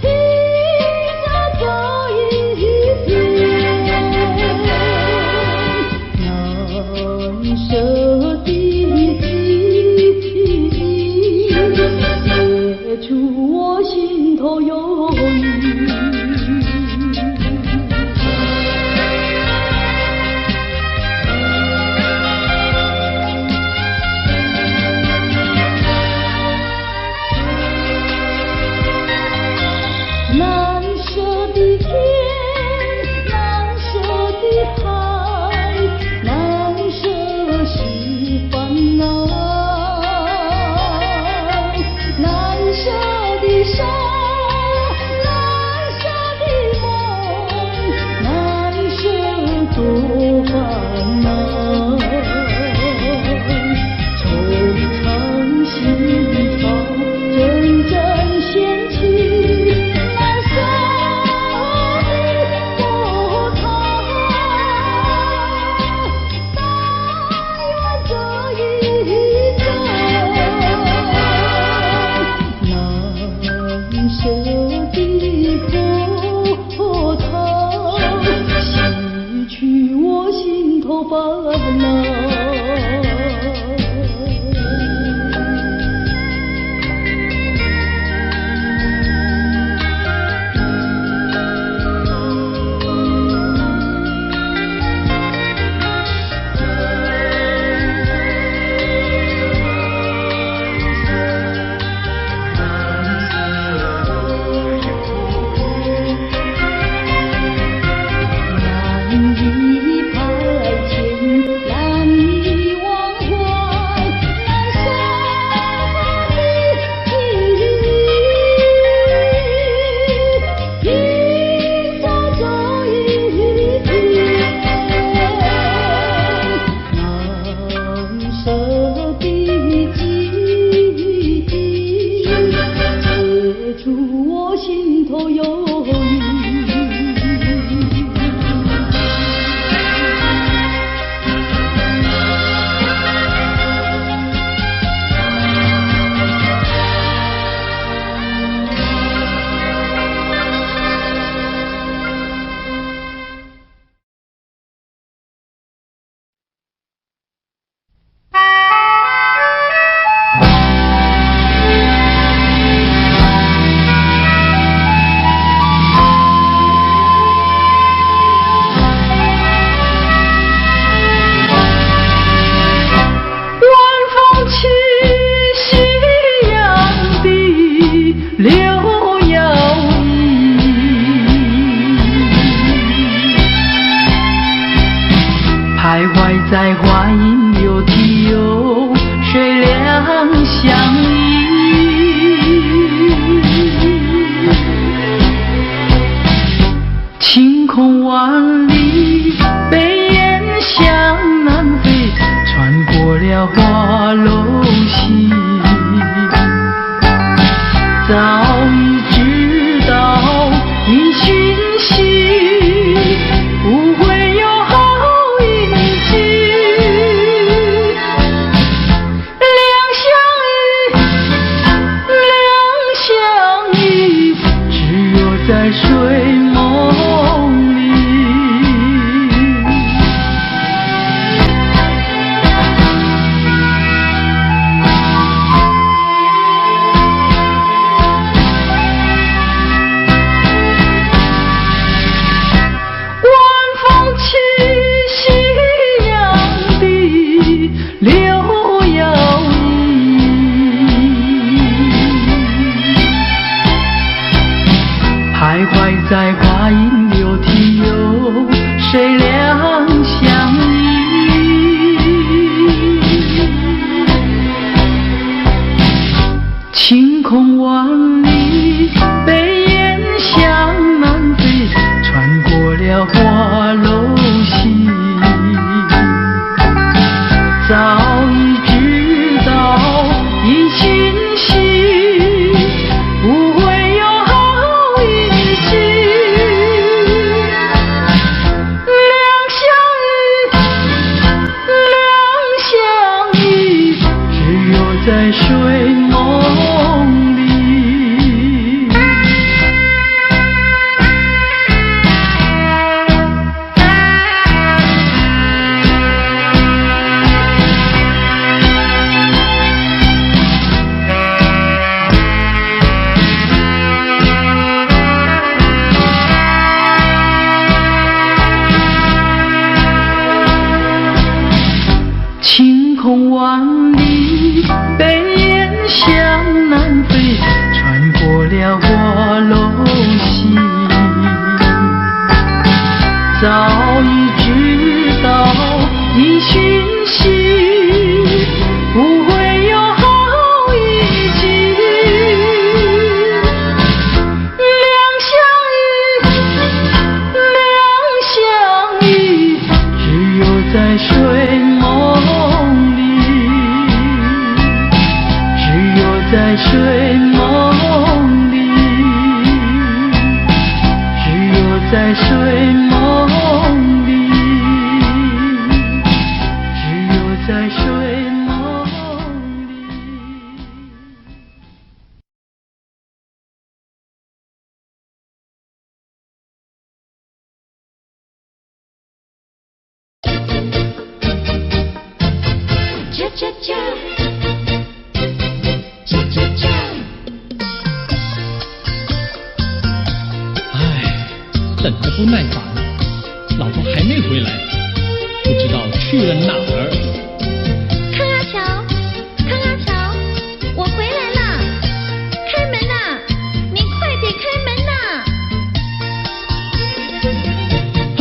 披着这一片。蓝色的地，写出我心头忧郁。蓝色的天，蓝色的海，蓝色是烦恼。蓝色的山，蓝色的梦，蓝色多烦恼。惆怅心潮，阵阵掀起。蓝色的波涛，带完这一生。蓝色的波涛，洗去我心头烦恼。难以排遣，难以忘在花影柳堤有水两相依，晴空万里，北雁向南飞，穿过了花楼溪，早已知道因讯息，不会有好运气。两相依，只有在睡梦里。在花影柳堤有谁两相依，晴空万里，北雁向南飞，穿过了花楼溪，早已知道因讯息，不会有好运气。在睡梦里，晴空万里，北雁向南飞，穿过了花楼溪，早已知道因讯息，不会有好运气。两相依，只有在睡梦里。在睡梦里，只有在睡梦里，只有在睡梦里。啾啾啾。等得不耐烦，老婆还没回来，不知道去了哪儿。康阿乔，康阿乔，我回来了，开门呐！你快点开门呐！哼，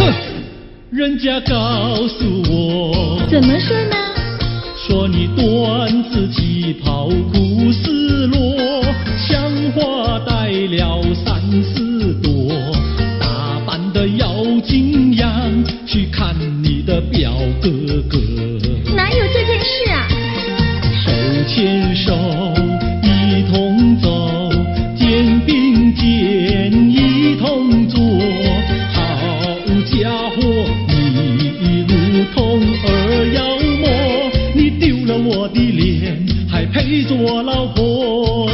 人家告诉我，怎么说呢？说你短子旗袍古丝罗，像花戴了3、4朵。的妖精样去看你的表哥哥，哪有这件事啊？手牵手一同走，肩并肩一同坐，好家伙，你如同儿妖魔，你丢了我的脸，还配做老婆？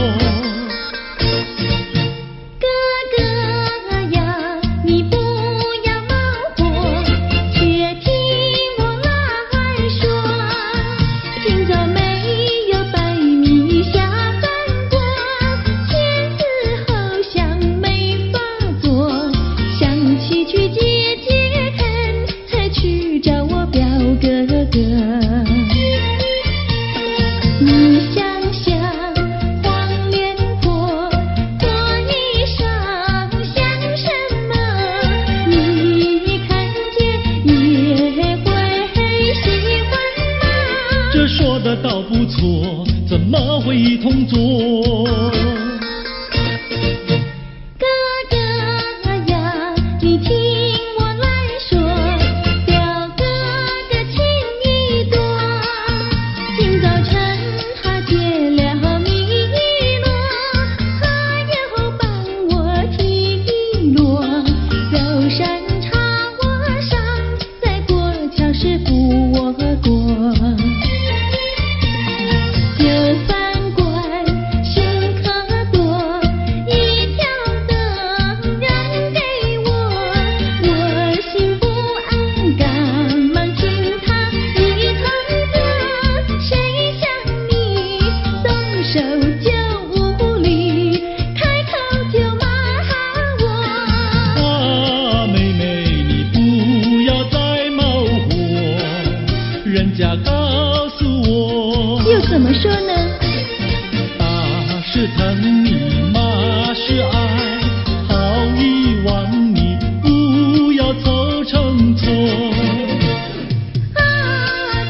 你想想。错，怎么会一同做？哥哥呀，你听我来说，表哥哥情意多。今早晨他结了米罗，他又帮我提箩，走山茶我上，在过桥时扶我过。就饭馆生可多，一条灯让给我，我心不安，赶忙请他一同坐。谁想你动手就无理，开口就骂我。啊，妹妹，你不要再冒火，人家告诉我，又怎么说呢？打是疼你，骂是爱，好遗忘你，不要凑成错。啊，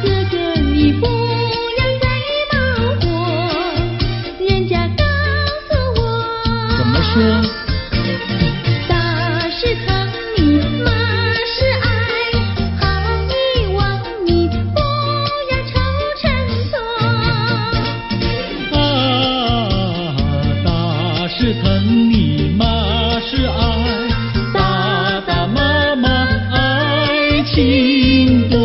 哥哥你不要再冒火，人家告诉我。怎么说？打是疼你，骂是爱，好遗忘你，不要凑成错。啊，打是疼你，骂是爱，打打骂骂爱情多。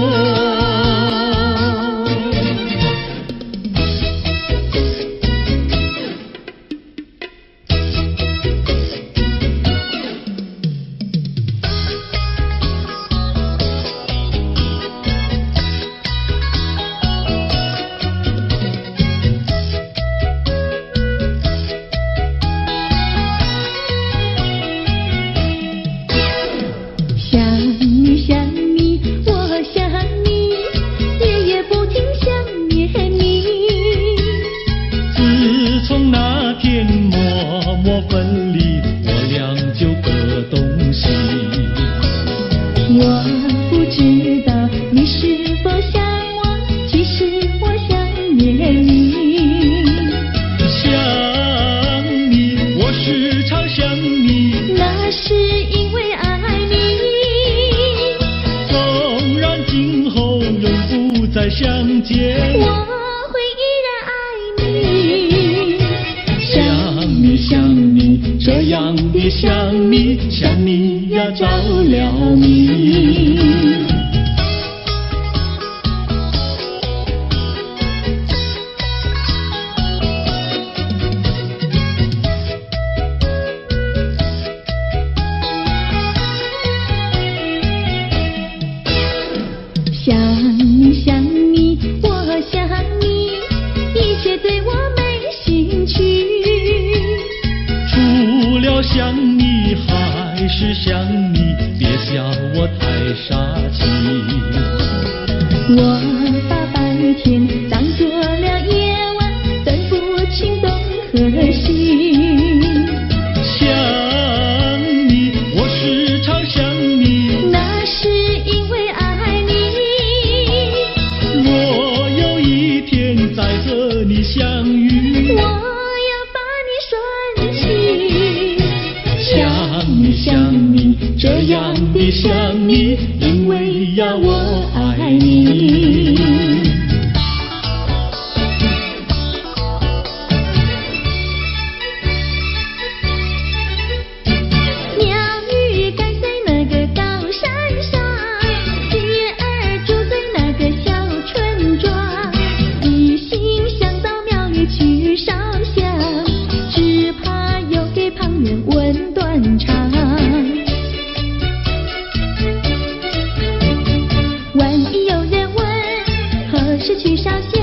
想你想你，我想你，夜夜不停想念你。自从那天默默分离，我俩就各东西。我不知道你是否想我，其实我想念你。想你，我时常想你，那是因为爱你。纵然今后永不再相见，我会依然爱你。想你想你，这样的想你，想你呀着了迷。想你想你，我想你，一切对我没兴趣。除了想你还是想你，别笑我太傻气。我把白天当作了夜晚，分不清东和西。想你，我时常想你，那是因为爱你。若有一天再和你相遇，我要把你拴起。想你想你，这样的想你，因为呀我爱你。鸟语赶在那个高山上，鸡儿住在那个小村庄，一心想到庙里去烧香，只怕又给旁人问断肠。万一有人问何时去烧香，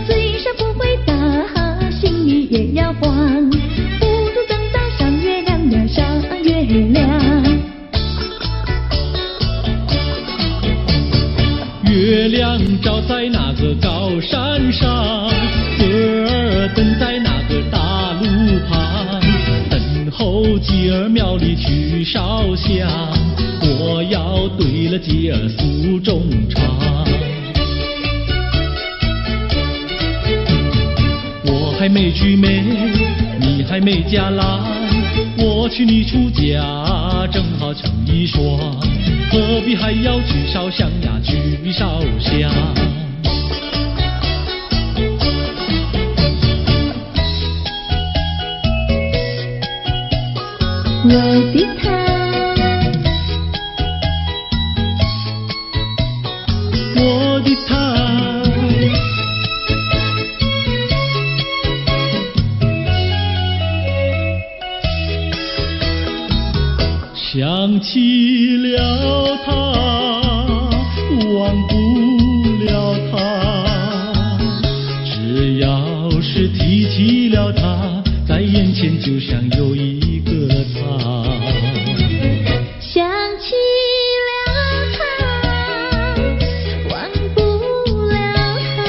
嘴上不回答，心里也要慌，不如等到上月亮呀上月亮。月亮照在那个高山上，歌儿等在那个大路旁，等候鸡儿庙里去烧香，我要对了鸡儿诉衷肠。还没娶媒，你还没嫁来，我娶你出嫁，正好成一双，何必还要去烧香呀，去烧香？我的他，我的他，想起了他，忘不了他，只要是提起了他，在眼前就像有一个他。想起了他，忘不了他，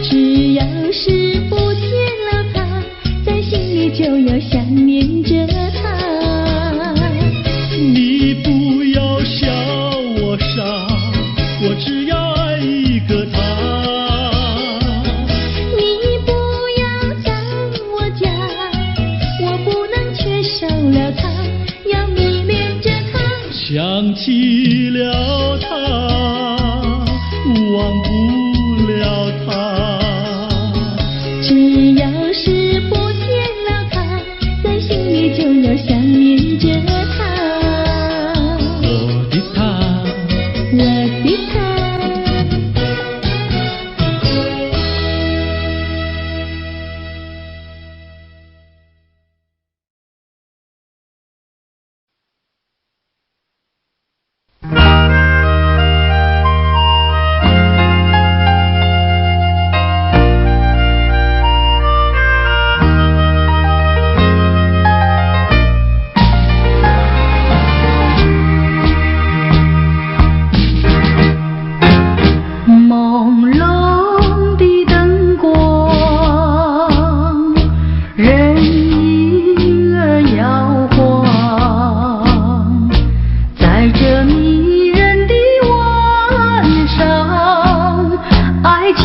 只要是不见了他，在心里就要想念着他。你不要笑我傻，我只要爱一个他。你不要当我假，我不能缺少了他，要迷恋着他。想起了他，忘不了他，只要是不见了他，在心里就要想念着他。我的他，我的他。朦胧的灯光，人影儿摇晃，在这迷人的晚上，爱情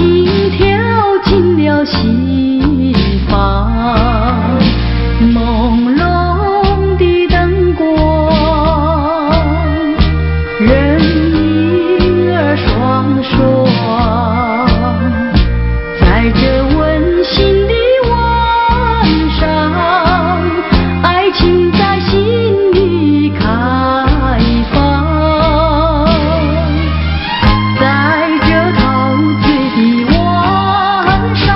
跳进了心房。朦胧的灯光，人影儿双双，在这温馨的晚上，爱情在心里开放。在这陶醉的晚上，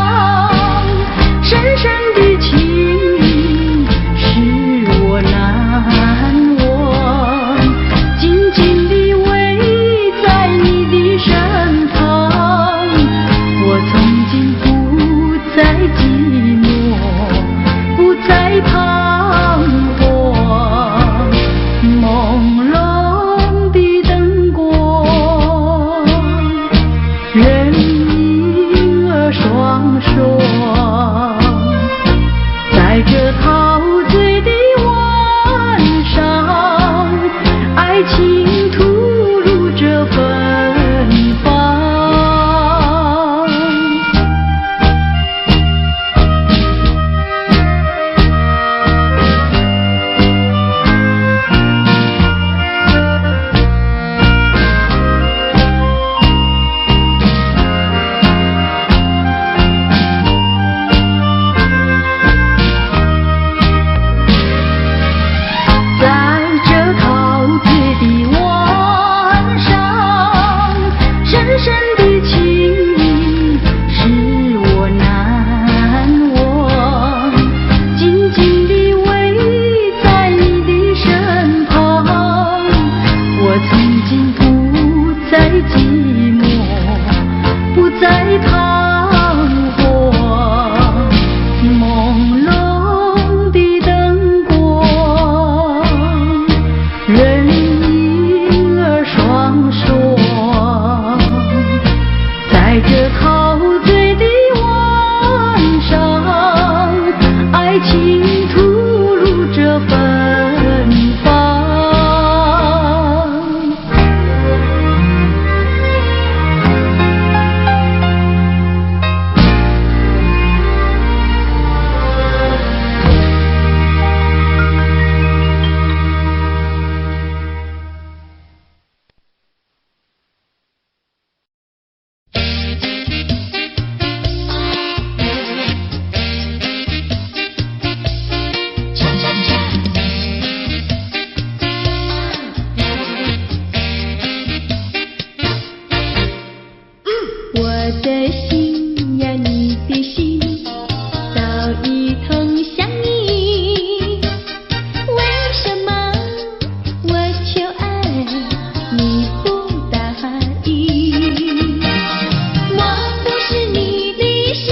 的心呀，你的心早已同向你。为什么我求爱你不答应？我不是你的心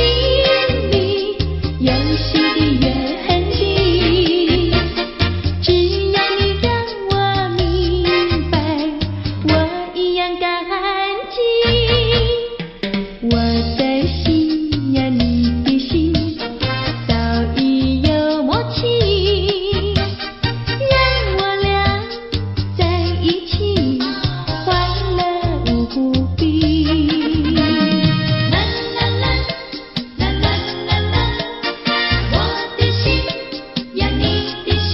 里游戏的痕迹，只要你让我明白，我一样感激。我的心呀，你的心早已有默契，让我俩在一起欢乐无比。啦啦啦，啦啦啦啦，我的心呀，你的心。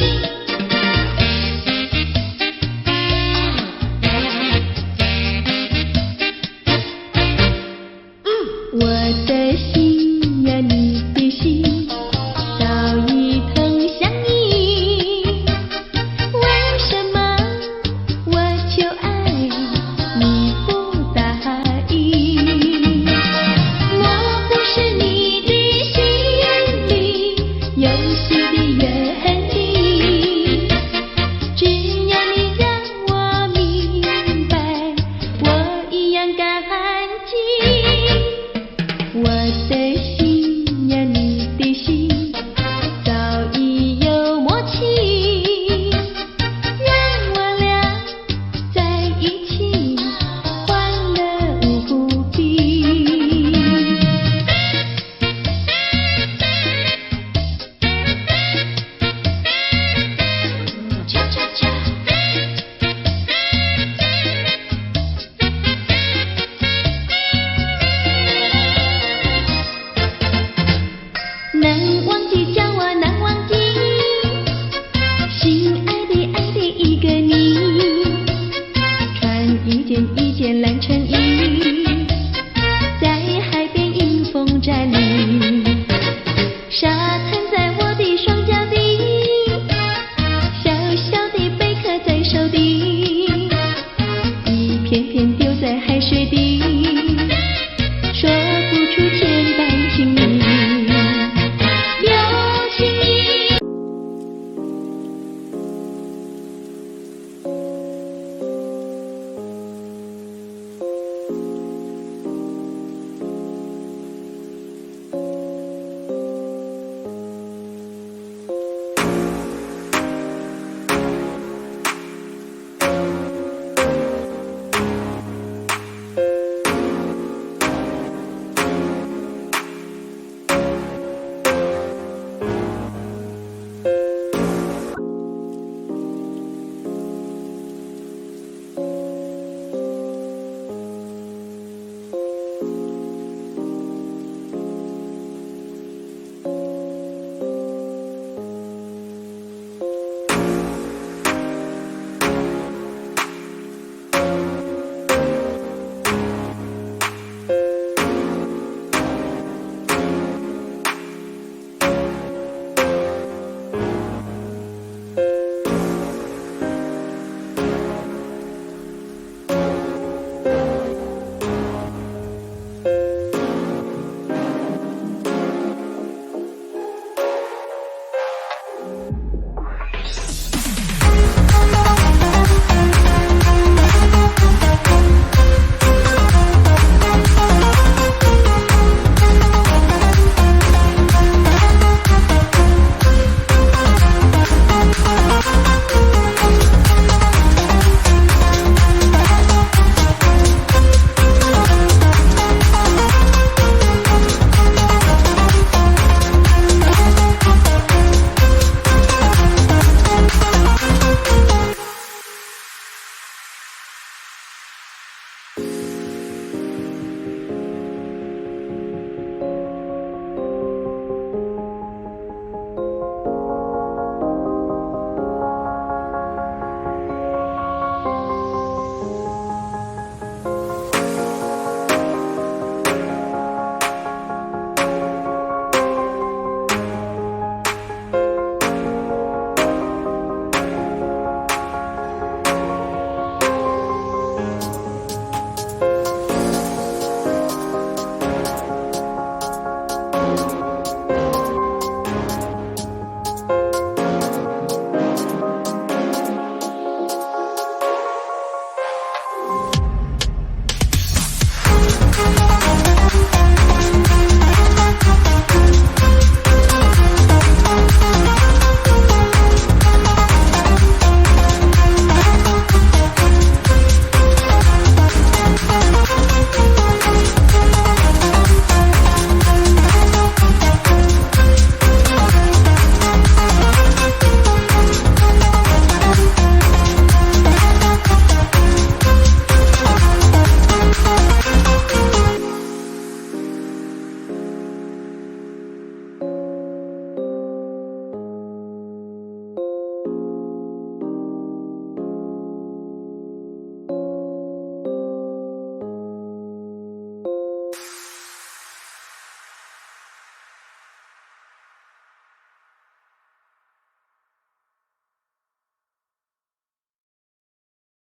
我的心